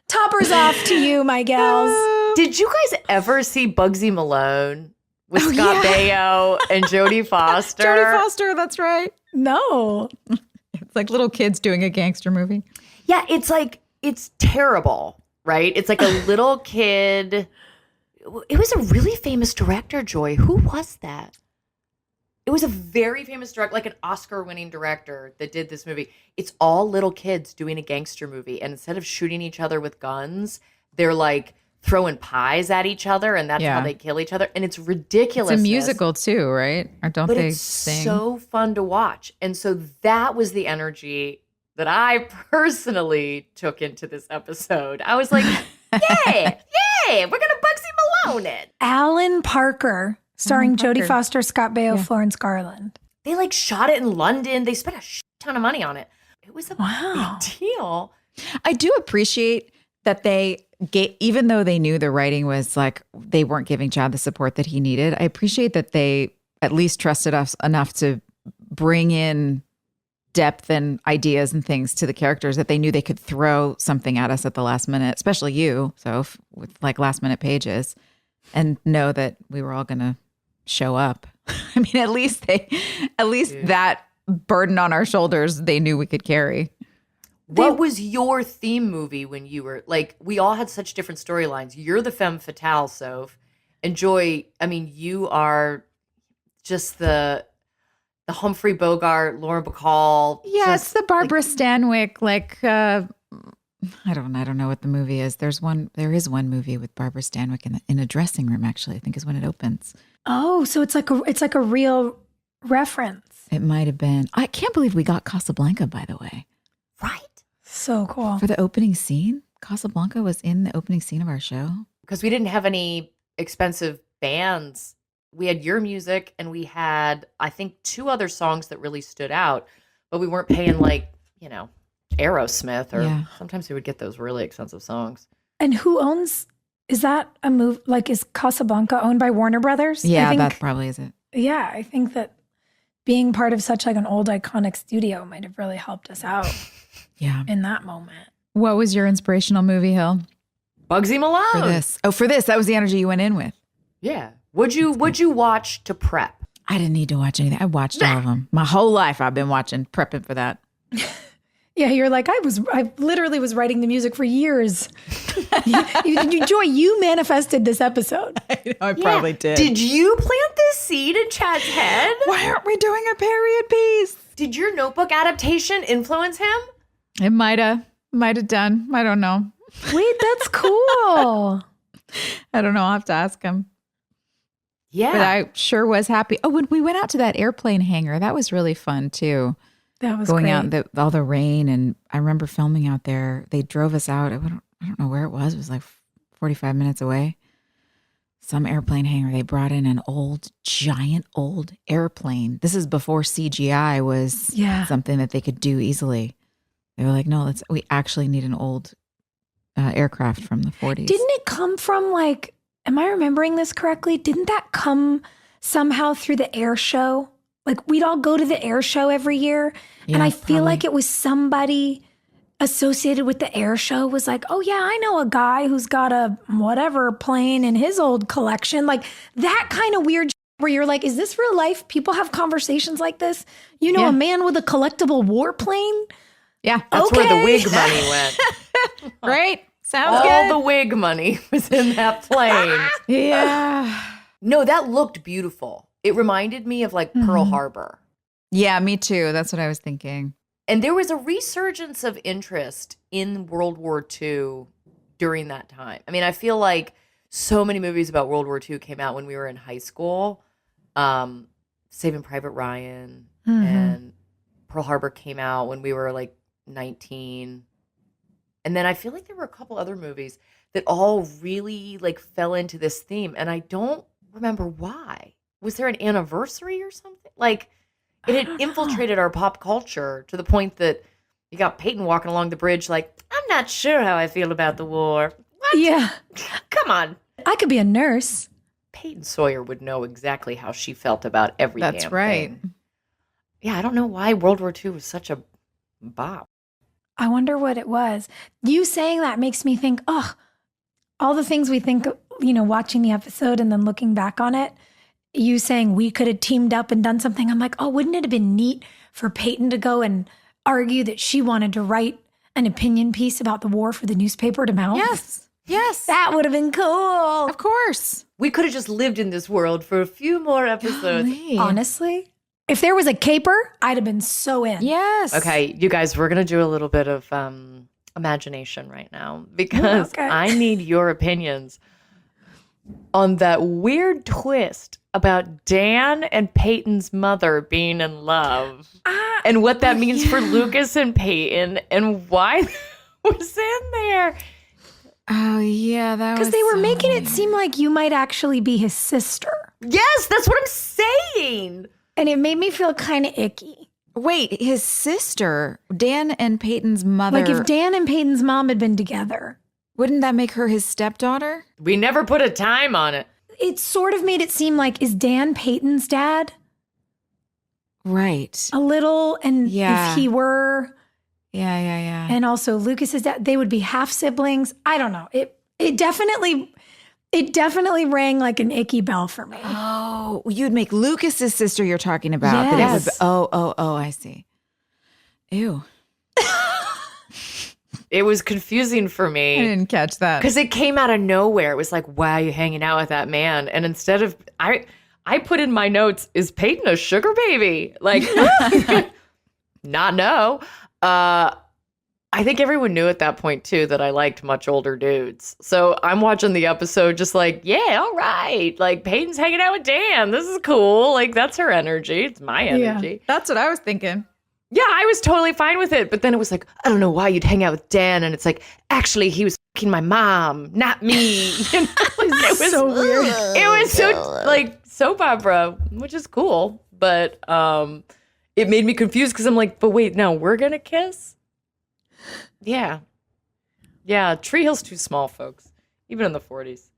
C: Toppers off to you, my gals.
D: Did you guys ever see Bugsy Malone with Scott Baio and Jodie Foster?
E: Jodie Foster, that's right.
C: No.
E: It's like little kids doing a gangster movie.
D: Yeah, it's terrible. Right? It's like a little kid. It was a really famous director, Joy. Who was that? It was a very famous director, like an Oscar-winning director that did this movie. It's all little kids doing a gangster movie. And instead of shooting each other with guns, they're like throwing pies at each other. And that's how they kill each other. And it's ridiculous.
E: It's a musical too, right? Or don't they sing?
D: So fun to watch. And so that was the energy that I personally took into this episode. I was like, yay, we're going to Bugsy Malone it.
C: Alan Parker, starring Jodie Foster, Scott Baio, Florence Garland.
D: They like shot it in London. They spent a shit ton of money on it. It was a big deal.
E: I do appreciate that they even though they knew the writing was like, they weren't giving Chad the support that he needed. I appreciate that they at least trusted us enough to bring in depth and ideas and things to the characters that they knew they could throw something at us at the last minute, especially you. So with like last minute pages, and know that we were all going to show up. I mean, at least that burden on our shoulders, they knew we could carry.
D: What was your theme movie when you were like, we all had such different storylines. You're the femme fatale, Soph, and Joy. I mean, you are just the Humphrey Bogart, Laura Bacall.
E: Yeah, it's the Barbara Stanwyck. Like, I don't know what the movie is. There is one movie with Barbara Stanwyck in a dressing room. Actually, I think is when it opens.
C: Oh, so it's like a real reference.
E: It might have been. I can't believe we got Casablanca, by the way.
D: Right.
C: So cool.
E: For the opening scene, Casablanca was in the opening scene of our show.
D: Because we didn't have any expensive bands. We had your music, and we had, I think, 2 other songs that really stood out, but we weren't paying like, you know, Aerosmith, or sometimes we would get those really expensive songs.
C: And who owns, is that a move, like is Casablanca owned by Warner Brothers?
E: Yeah, that probably is it.
C: Yeah, I think that being part of such like an old iconic studio might have really helped us out in that moment.
E: What was your inspirational movie, Hill?
D: Bugsy Malone.
E: For this, that was the energy you went in with.
D: Yeah. Would you watch to prep?
E: I didn't need to watch anything. I watched all of them. My whole life I've been prepping for that.
C: Yeah, you're like, I literally was writing the music for years. Joy, you manifested this episode.
E: I probably did.
D: Did you plant this seed in Chad's head?
E: Why aren't we doing a period piece?
D: Did your Notebook adaptation influence him?
E: It might have done. I don't know.
C: Wait, that's cool.
E: I don't know. I'll have to ask him.
D: Yeah.
E: But I sure was happy. Oh, when we went out to that airplane hangar, that was really fun too.
C: That was
E: going
C: great.
E: out in all the rain, and I remember filming out there. They drove us out. I don't know where it was. It was like 45 minutes away. Some airplane hangar. They brought in an giant old airplane. This is before CGI was something that they could do easily. They were like, no, we actually need an old aircraft from the 40s.
C: Didn't it come from like, am I remembering this correctly? Didn't that come somehow through the air show? Like we'd all go to the air show every year.
E: Yeah,
C: and I feel like it was somebody associated with the air show was like, oh yeah, I know a guy who's got a whatever plane in his old collection. Like that kind of weird where you're like, is this real life? People have conversations like this? You know, a man with a collectible warplane?
E: Yeah.
D: That's where the wig money went.
E: Right? Sounds
D: All
E: good.
D: the wig money was in that plane.
E: Yeah.
D: No, that looked beautiful. It reminded me of like Pearl Harbor.
E: Yeah, me too. That's what I was thinking.
D: And there was a resurgence of interest in World War II during that time. I mean, I feel like so many movies about World War II came out when we were in high school. Saving Private Ryan and Pearl Harbor came out when we were like 19. And then I feel like there were a couple other movies that all really like fell into this theme. And I don't remember why. Was there an anniversary or something? Like it had infiltrated our pop culture to the point that you got Peyton walking along the bridge like, I'm not sure how I feel about the war. What?
C: Yeah.
D: Come on.
C: I could be a nurse.
D: Peyton Sawyer would know exactly how she felt about every
E: That's
D: damn
E: right.
D: thing. Yeah, I don't know why World War II was such a bop.
C: I wonder what it was. You saying that makes me think, oh, all the things we think, you know, watching the episode and then looking back on it, you saying we could have teamed up and done something. I'm like, oh, wouldn't it have been neat for Peyton to go and argue that she wanted to write an opinion piece about the war for the newspaper to mount?
E: Yes.
C: That would have been cool.
E: Of course.
D: We could have just lived in this world for a few more episodes.
C: Honestly, if there was a caper, I'd have been so in.
E: Yes.
D: Okay, you guys, we're going to do a little bit of imagination right now because I need your opinions on that weird twist about Dan and Peyton's mother being in love and what that means for Lucas and Peyton and why that was in there.
E: Oh, yeah. That was
C: Because they were
E: so
C: making
E: weird.
C: it seem like you might actually be his sister.
D: Yes, that's what I'm saying.
C: And it made me feel kind of icky.
E: Wait, his sister, Dan and Peyton's mother.
C: Like if Dan and Peyton's mom had been together.
E: Wouldn't that make her his stepdaughter?
D: We never put a time on it.
C: It sort of made it seem like, is Dan Peyton's dad?
E: Right.
C: A little. And
E: Yeah.
C: if he were,
E: Yeah.
C: and also Lucas's dad, they would be half siblings. I don't know. It definitely rang like an icky bell for me.
E: Oh, you'd make Lucas's sister you're talking about.
C: Yes.
E: That it would be, oh, I see. Ew.
D: It was confusing for
E: I
D: me
E: didn't catch that.
D: because it came out of nowhere. It was like, why are you hanging out with that man? And instead of, I put in my notes, is Peyton a sugar baby? Like, not no. I think everyone knew at that point, too, that I liked much older dudes. So I'm watching the episode just like, yeah, all right. Like, Peyton's hanging out with Dan. This is cool. Like, that's her energy. It's my energy.
E: That's what I was thinking.
D: Yeah, I was totally fine with it. But then it was like, I don't know why you'd hang out with Dan. And it's like, actually, he was fucking my mom, not me. You know? It was
C: so weird.
D: It was so, like, soap opera, which is cool. But it made me confused because I'm like, but wait, now we're going to kiss? Yeah. Yeah, Tree Hill's too small, folks. Even in the 40s.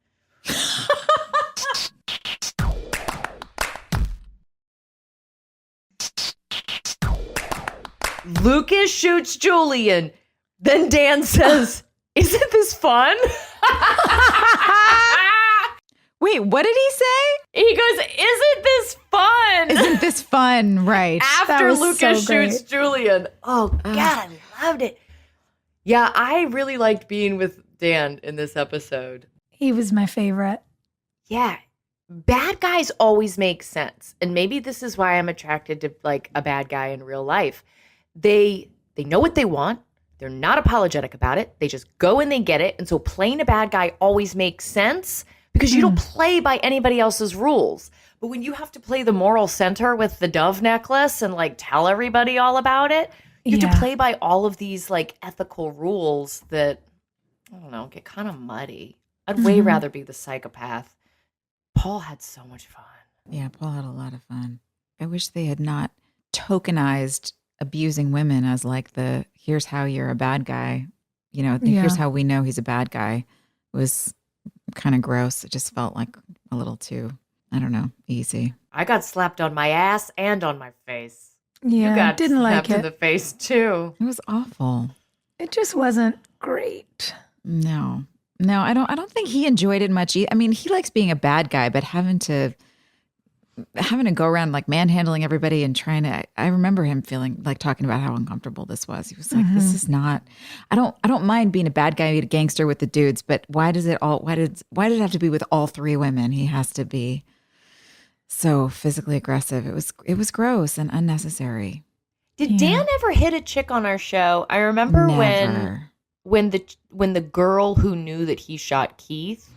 D: Lucas shoots Julian. Then Dan says, isn't this fun?
E: Wait, what did he say?
D: He goes, isn't this fun?
E: Isn't this fun? Right.
D: After
C: was
D: Lucas
C: so great.
D: shoots Julian. Oh, God, I loved it. Yeah, I really liked being with Dan in this episode.
C: He was my favorite.
D: Yeah. Bad guys always make sense. And maybe this is why I'm attracted to like a bad guy in real life. They know what they want. They're not apologetic about it. They just go and they get it. And so playing a bad guy always makes sense because you don't play by anybody else's rules. But when you have to play the moral center with the dove necklace and like tell everybody all about it, you have to play by all of these like ethical rules that, I don't know, get kind of muddy. I'd way rather be the psychopath. Paul had so much fun.
E: Yeah, Paul had a lot of fun. I wish they had not tokenized abusing women as like the, here's how you're a bad guy. You know, here's how we know he's a bad guy. It was kind of gross. It just felt like a little too, I don't know, easy.
D: I got slapped on my ass and on my face.
C: Yeah,
D: You got
C: didn't like
D: slapped in
C: it.
D: the face too.
E: It was awful.
C: It just wasn't great.
E: No, I don't think he enjoyed it much. I mean, he likes being a bad guy, but having to having to go around like manhandling everybody and trying to, I remember him feeling like talking about how uncomfortable this was. He was like, this is not, I don't mind being a bad guy, being a gangster with the dudes, but why did it have to be with all three women? He has to be so physically aggressive. It was gross and unnecessary.
D: Did Dan ever hit a chick on our show? I remember when the girl who knew that he shot Keith,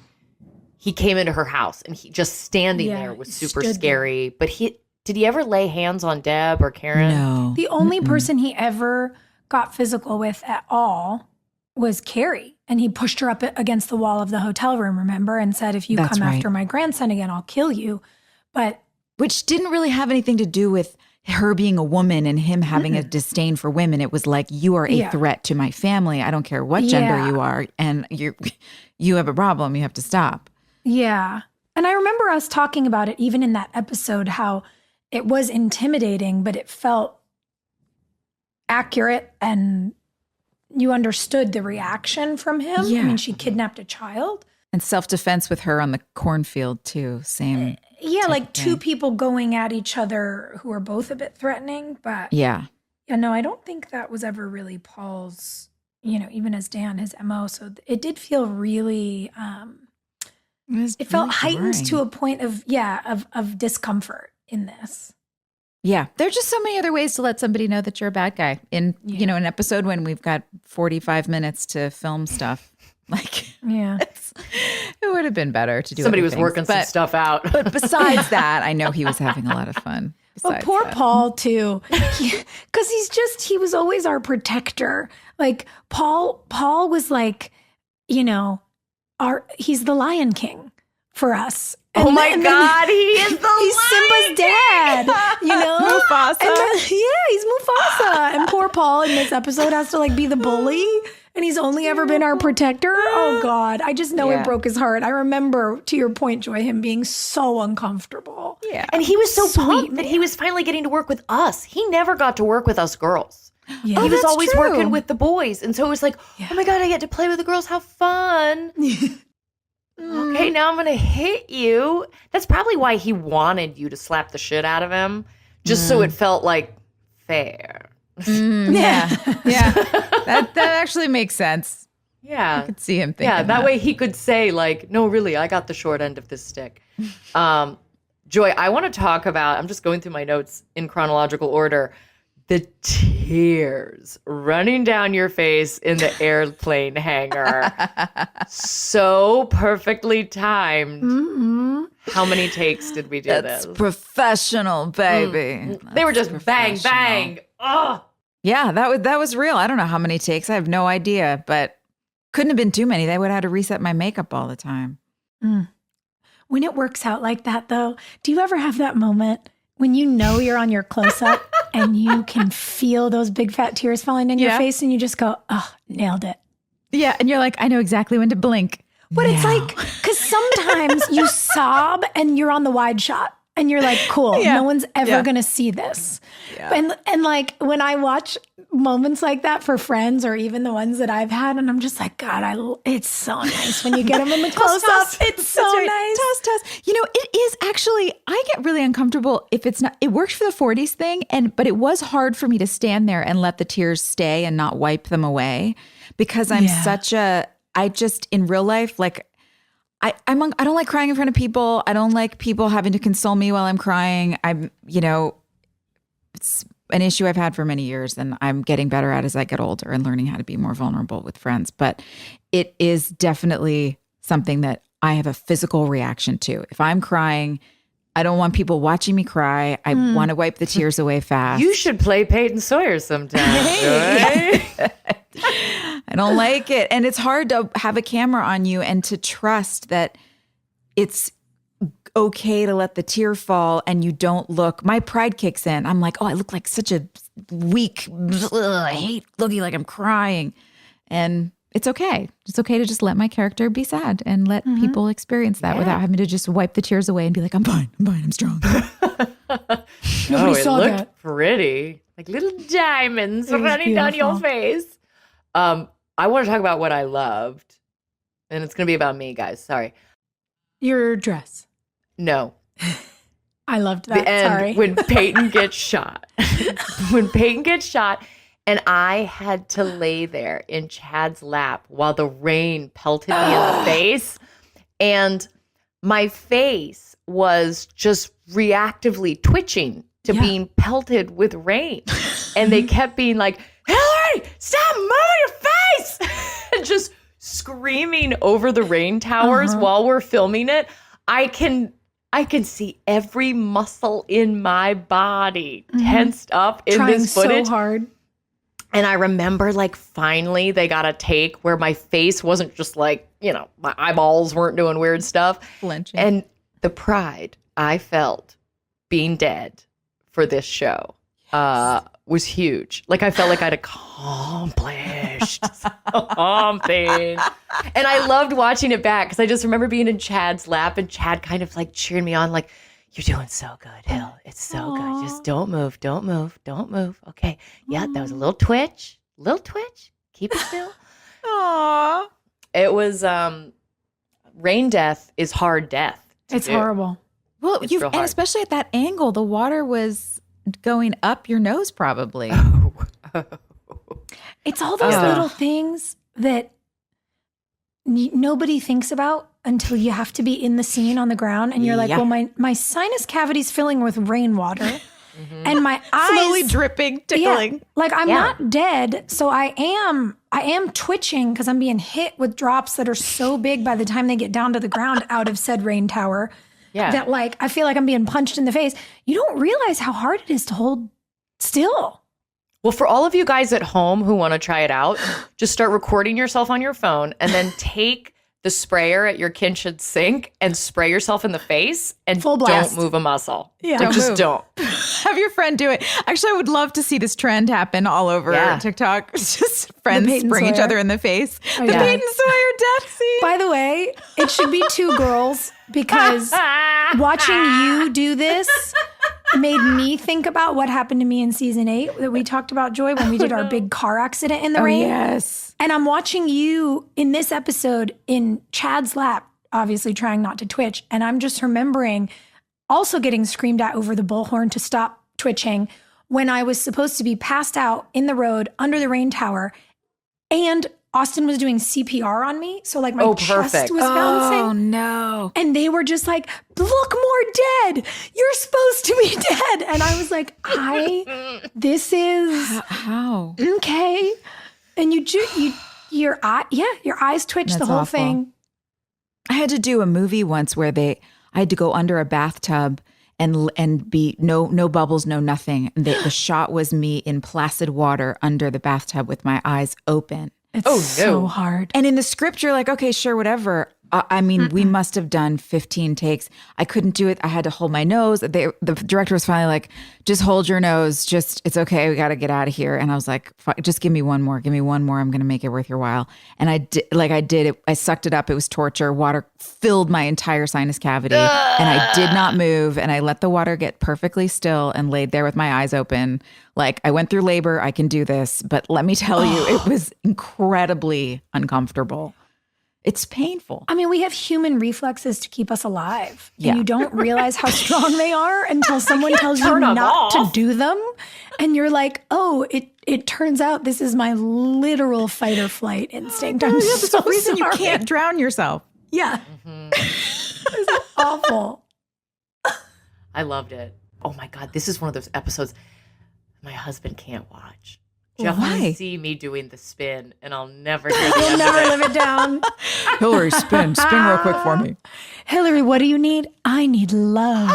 D: he came into her house and he just standing there was super scary. But did he ever lay hands on Deb or Karen?
E: No.
C: The only person he ever got physical with at all was Carrie. And he pushed her up against the wall of the hotel room, remember? And said, if you come after my grandson again, I'll kill you. But
E: which didn't really have anything to do with her being a woman and him having a disdain for women. It was like, you are a threat to my family. I don't care what gender you are. And you have a problem. You have to stop.
C: Yeah. And I remember us talking about it even in that episode, how it was intimidating, but it felt accurate and you understood the reaction from him.
E: Yeah.
C: I mean, she kidnapped a child.
E: And self-defense with her on the cornfield too. Same.
C: Yeah, like two people going at each other who are both a bit threatening. But
E: yeah,
C: no, I don't think that was ever really Paul's, even as Dan, his MO. So it did feel really, it felt heightened to a point of discomfort in this.
E: Yeah, there's just so many other ways to let somebody know that you're a bad guy in, an episode when we've got 45 minutes to film stuff. Like, it would have been better to do.
D: Somebody was working some stuff out.
E: But besides that, I know he was having a lot of fun.
C: Well, poor Paul too, because he was always our protector. Like Paul was like, he's the Lion King for us.
D: And God, he is he's
C: Simba's dad,
E: Mufasa.
C: He's Mufasa. And poor Paul in this episode has to be the bully. And he's only ever been our protector. Oh, God. I just know it broke his heart. I remember, to your point, Joy, him being so uncomfortable.
D: Yeah. And he was so pumped that he was finally getting to work with us. He never got to work with us girls.
C: Yeah.
D: He was always working with the boys. And so it was like, oh, my God, I get to play with the girls. How fun. Okay, now I'm going to hit you. That's probably why he wanted you to slap the shit out of him, just so it felt fair.
E: Yeah. That actually makes sense.
D: Yeah.
E: I could see him thinking
D: that way he could say no, really, I got the short end of this stick. Joy, I want to talk about, I'm just going through my notes in chronological order, the tears running down your face in the airplane hangar. So perfectly timed. Mm-hmm. How many takes did we do this?
E: That's professional, baby.
D: They were just bang, bang. Oh.
E: Yeah, that was real. I don't know how many takes. I have no idea, but couldn't have been too many. They would have had to reset my makeup all the time.
C: When it works out like that, though, do you ever have that moment when you're on your close-up and you can feel those big fat tears falling in your face and you just go, oh, nailed it.
E: Yeah, and you're like, I know exactly when to blink.
C: But it's because sometimes you sob and you're on the wide shot. And you're like, cool, no one's ever going to see this. Yeah. And when I watch moments like that for friends or even the ones that I've had, and I'm just like, God, it's so nice when you get them in the close-up. It's so nice.
E: Toss. It is actually, I get really uncomfortable if it's not, it worked for the 40s thing, but it was hard for me to stand there and let the tears stay and not wipe them away because I'm I just, in real life, I don't like crying in front of people. I don't like people having to console me while I'm crying. It's an issue I've had for many years and I'm getting better at as I get older and learning how to be more vulnerable with friends. But it is definitely something that I have a physical reaction to. If I'm crying, I don't want people watching me cry. I want to wipe the tears away fast.
D: You should play Peyton Sawyer sometime.
E: I don't like it. And it's hard to have a camera on you and to trust that it's okay to let the tear fall and you don't look. My pride kicks in. I'm like, oh, I look like such a weak, I hate looking like I'm crying. And it's okay. It's okay to just let my character be sad and let people experience that without having to just wipe the tears away and be like, I'm fine, I'm strong.
C: Nobody saw
D: looked
C: that.
D: Pretty. Like little diamonds running down your face. I want to talk about what I loved. And it's going to be about me, guys. Sorry.
C: Your dress.
D: No.
C: I loved that.
D: And
C: Sorry.
D: when Peyton gets shot, and I had to lay there in Chad's lap while the rain pelted me in the face, and my face was just reactively twitching to being pelted with rain. And they kept being like, Hilarie, stop moving your face! And just screaming over the rain towers while we're filming it. I can see every muscle in my body tensed up in
C: Trying
D: this footage.
C: so hard.
D: And I remember like finally they got a take where my face wasn't just like, my eyeballs weren't doing weird stuff.
E: Flinching.
D: And the pride I felt being dead for this show was huge. Like I felt like I'd accomplished something. And I loved watching it back because I just remember being in Chad's lap and Chad kind of like cheering me on like, you're doing so good, Hill. It's so good. Just don't move. Okay. Yeah, that was a little twitch. Keep it still.
E: Aww.
D: It was rain death is hard death.
C: It's horrible.
E: Well,
D: It's real
E: and
D: hard.
E: especially at that angle, the water was going up your nose probably.
C: It's all those little things that nobody thinks about until you have to be in the scene on the ground and you're like, well, my sinus cavity's filling with rainwater and my eyes
E: Slowly dripping, tickling.
C: like I'm not dead, so I am twitching because I'm being hit with drops that are so big by the time they get down to the ground out of said rain tower that like I feel like I'm being punched in the face. You don't realize how hard it is to hold still.
D: Well, for all of you guys at home who want to try it out, just start recording yourself on your phone and then take the sprayer at your kitchen sink and spray yourself in the face and
C: Full blast.
D: don't move a muscle.
C: Yeah.
D: Like, just
E: move.
D: don't.
E: Have your friend do it. Actually, I would love to see this trend happen all over TikTok. It's just friends
C: Peyton
E: spraying each
C: Sawyer.
E: other in the face. The
C: yeah.
E: Peyton Sawyer death scene.
C: By the way, it should be 2 girls because watching you do this made me think about what happened to me in season 8 that we talked about, Joy, when we did our big car accident in the rain.
E: Yes.
C: And I'm watching you in this episode in Chad's lap, obviously trying not to twitch. And I'm just remembering also getting screamed at over the bullhorn to stop twitching when I was supposed to be passed out in the road under the rain tower. And Austin was doing CPR on me. So like my chest
D: perfect.
C: was bouncing.
E: Oh, no.
C: And they were just like, look more dead. You're supposed to be dead. And I was like, this is
E: How?
C: okay. And your eyes twitch the
E: That's
C: whole
E: awful.
C: thing.
E: I had to do a movie once where I had to go under a bathtub and be no bubbles, no nothing. And the shot was me in placid water under the bathtub with my eyes open.
C: It's so hard.
E: And in the script, you're like, okay, sure, whatever. I mean, we must have done 15 takes. I couldn't do it. I had to hold my nose. The director was finally like, just hold your nose. It's okay. We got to get out of here. And I was like, just give me one more. Give me one more. I'm going to make it worth your while. And I did it. I sucked it up. It was torture. Water filled my entire sinus cavity. And I did not move. And I let the water get perfectly still and laid there with my eyes open. Like, I went through labor. I can do this. But let me tell you, it was incredibly uncomfortable. It's painful.
C: I mean, we have human reflexes to keep us alive.
E: Yeah.
C: And you don't realize how strong they are until someone tells you
D: turn 'em
C: not to
D: off.
C: do them. And you're like, oh, it turns out this is my literal fight or flight instinct. I'm
E: There's
C: so
E: a reason you
C: sorry.
E: can't drown yourself.
C: Yeah. It's awful.
D: I loved it. Oh my God, this is one of those episodes my husband can't watch. Jeff
E: Why?
D: will see me doing the spin, and I'll never hear the
C: You'll
D: end of
C: never
D: it.
C: live it down.
E: Hilarie, spin real quick for me.
C: Hilarie, what do you need? I need love.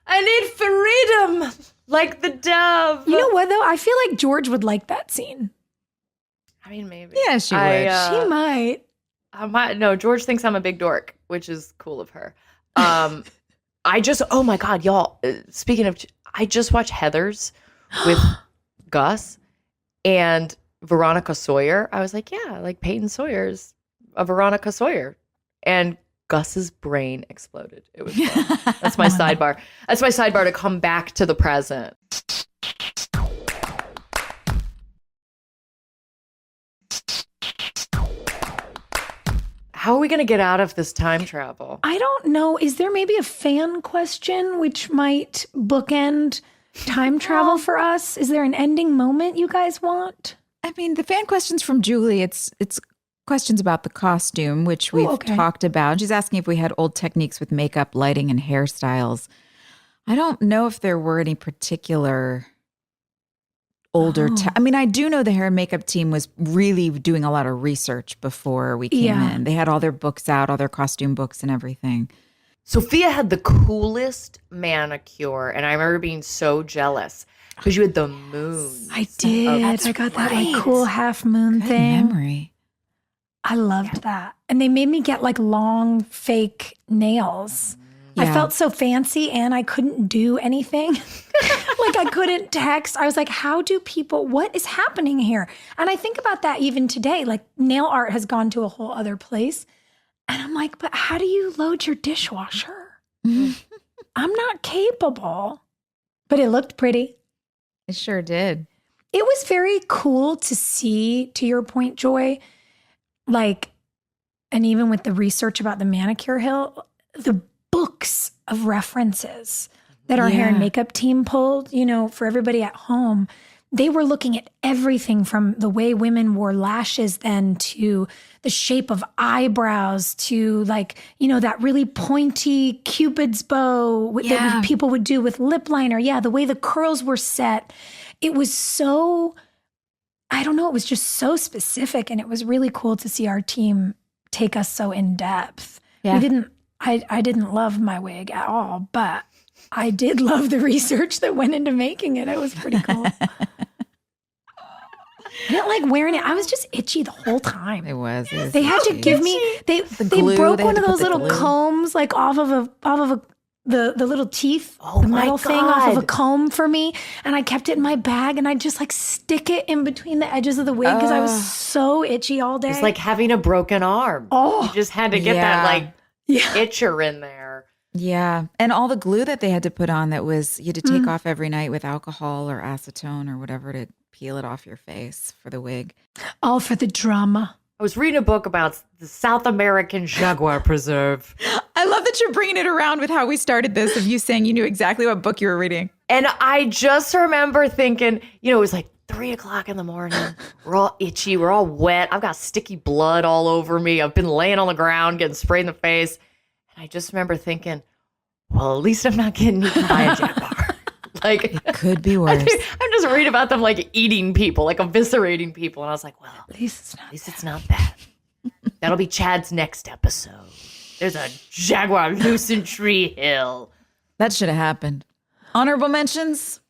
D: I need freedom, like the dove.
C: You know what, though? I feel like George would like that scene.
D: I mean, maybe.
E: Yeah, she would.
C: She might.
D: No, George thinks I'm a big dork, which is cool of her. Oh my God, y'all. Speaking of, I just watched Heathers with Gus and Veronica Sawyer. I was like, yeah, like Peyton Sawyer's a Veronica Sawyer. And Gus's brain exploded. It was fun. That's my sidebar. That's my sidebar to come back to the present. How are we going to get out of this time travel?
C: I don't know. Is there maybe a fan question which might bookend time travel for us? Is there an ending moment you guys want?
E: I mean, the fan questions from Julie, it's questions about the costume, which we've talked about. She's asking if we had old techniques with makeup, lighting, and hairstyles. I don't know if there were any particular older. I mean, I do know the hair and makeup team was really doing a lot of research before we came in. They had all their books out, all their costume books and everything.
D: Sophia had the coolest manicure, and I remember being so jealous because you had the moon.
C: I did. I got that like cool half moon
E: Good
C: thing.
E: memory.
C: I loved that. And they made me get like long fake nails. I felt so fancy and I couldn't do anything. Like I couldn't text. I was like, how do people, what is happening here? And I think about that even today. Like nail art has gone to a whole other place. And I'm like, but how do you load your dishwasher? I'm not capable. But it looked pretty.
E: It sure did.
C: It was very cool to see, to your point, Joy, like, and even with the research about the manicure hill, the books of references that our hair and makeup team pulled, you know, for everybody at home. They were looking at everything from the way women wore lashes then to the shape of eyebrows to like, you know, that really pointy Cupid's bow that people would do with lip liner. Yeah, the way the curls were set. It was so, I don't know, it was just so specific. And it was really cool to see our team take us so in depth.
E: Yeah.
C: I didn't love my wig at all, but I did love the research that went into making it. It was pretty cool. I didn't like wearing it. I was just itchy the whole time.
E: It was
C: They had to give me. They broke one of those little combs, like off of the little teeth, the metal thing off of a comb for me, and I kept it in my bag, and I just like stick it in between the edges of the wig because I was so itchy all day.
D: It's like having a broken arm. You just had to get that like itcher in there.
E: Yeah. And all the glue that they had to put on that was, you had to take off every night with alcohol or acetone or whatever to peel it off your face for the wig.
C: All for the drama.
D: I was reading a book about the South American jaguar preserve.
E: I love that you're bringing it around with how we started this, of you saying you knew exactly what book you were reading.
D: And I just remember thinking, you know, it was like 3:00 in the morning. We're all itchy. We're all wet. I've got sticky blood all over me. I've been laying on the ground, getting sprayed in the face. And I just remember thinking, well, at least I'm not getting eaten by a jaguar. Like,
E: it could be worse.
D: I'm just reading about them like eating people, like eviscerating people. And I was like, well, at least it's not that. That'll be Chad's next episode. There's a jaguar loose in Tree Hill.
E: That should have happened. Honorable mentions?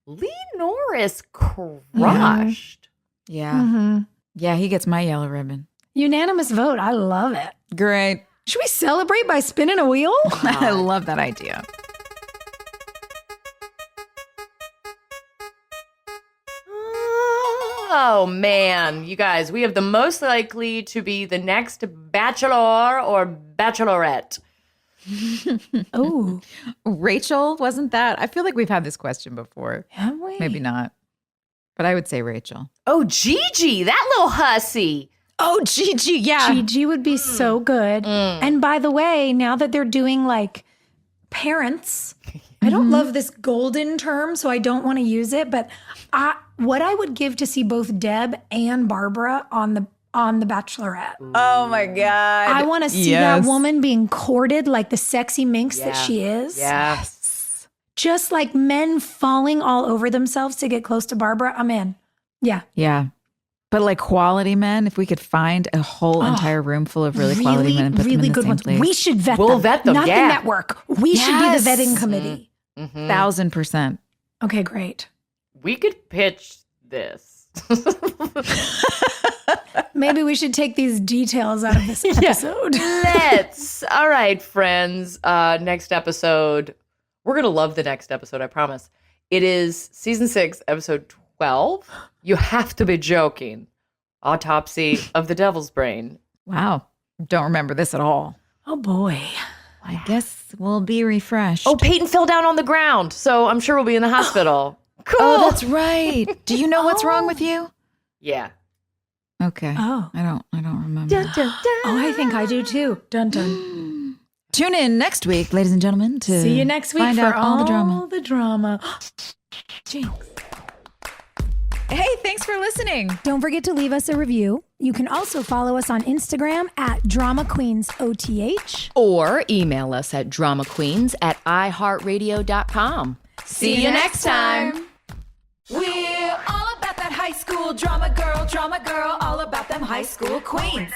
D: Lee Norris crushed.
E: Yeah.
C: Mm-hmm.
E: Yeah, he gets my yellow ribbon.
C: Unanimous vote. I love it.
E: Great.
C: Should we celebrate by spinning a wheel?
E: I love that idea.
D: Oh, man. You guys, we have the most likely to be the next bachelor or bachelorette.
C: Oh.
E: Rachel, wasn't that? I feel like we've had this question before.
C: Have we?
E: Maybe not. But I would say Rachel.
D: Oh, Gigi, that little hussy.
E: Oh, Gigi, yeah.
C: Gigi would be so good. And by the way, now that they're doing like parents, I don't love this golden term, so I don't want to use it. But what I would give to see both Deb and Barbara on the Bachelorette.
E: Oh my God.
C: I want to see that woman being courted like the sexy minx that she is.
D: Yes.
C: Just like men falling all over themselves to get close to Barbara. I'm in. Yeah.
E: Yeah. But like quality men, if we could find a whole entire room full of really quality men and put them in the
C: good
E: same
C: ones.
E: place.
C: We should vet
D: We'll
C: them.
D: vet them,
C: Not
D: yeah.
C: the network. We should be the vetting committee.
E: 1,000%.
C: Okay, great.
D: We could pitch this.
C: Maybe we should take these details out of this episode.
D: Let's. All right, friends. Next episode. We're going to love the next episode, I promise. It is season 6, episode 12. You have to be joking. Autopsy of the Devil's Brain.
E: Wow. Don't remember this at all.
C: Oh, boy.
E: I guess we'll be refreshed.
D: Oh, Peyton fell down on the ground, so I'm sure we'll be in the hospital. Cool.
E: Oh, that's right. Do you know what's wrong with you?
D: Yeah.
E: Okay.
C: Oh.
E: I don't remember.
D: Dun, dun, dun.
C: Oh, I think I do too. Dun dun.
E: Tune in next week, ladies and gentlemen, to
C: See you next week
E: find
C: for
E: out all the drama.
C: All the drama.
E: Jinx. Hey, thanks for listening.
C: Don't forget to leave us a review. You can also follow us on Instagram at DramaQueensOTH.
D: Or email us at dramaqueens@iHeartRadio.com. See you next time.
B: We're all about that high school drama girl, all about them high school queens.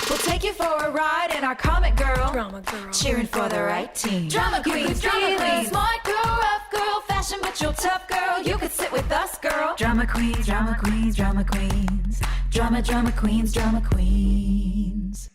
B: We'll take you for a ride in our comic girl, cheering for the right team. Drama queens, smart girl, rough girl, fashion but you're tough girl. You could sit with us, girl. Drama queens, drama queens, drama queens, drama queens, drama queens.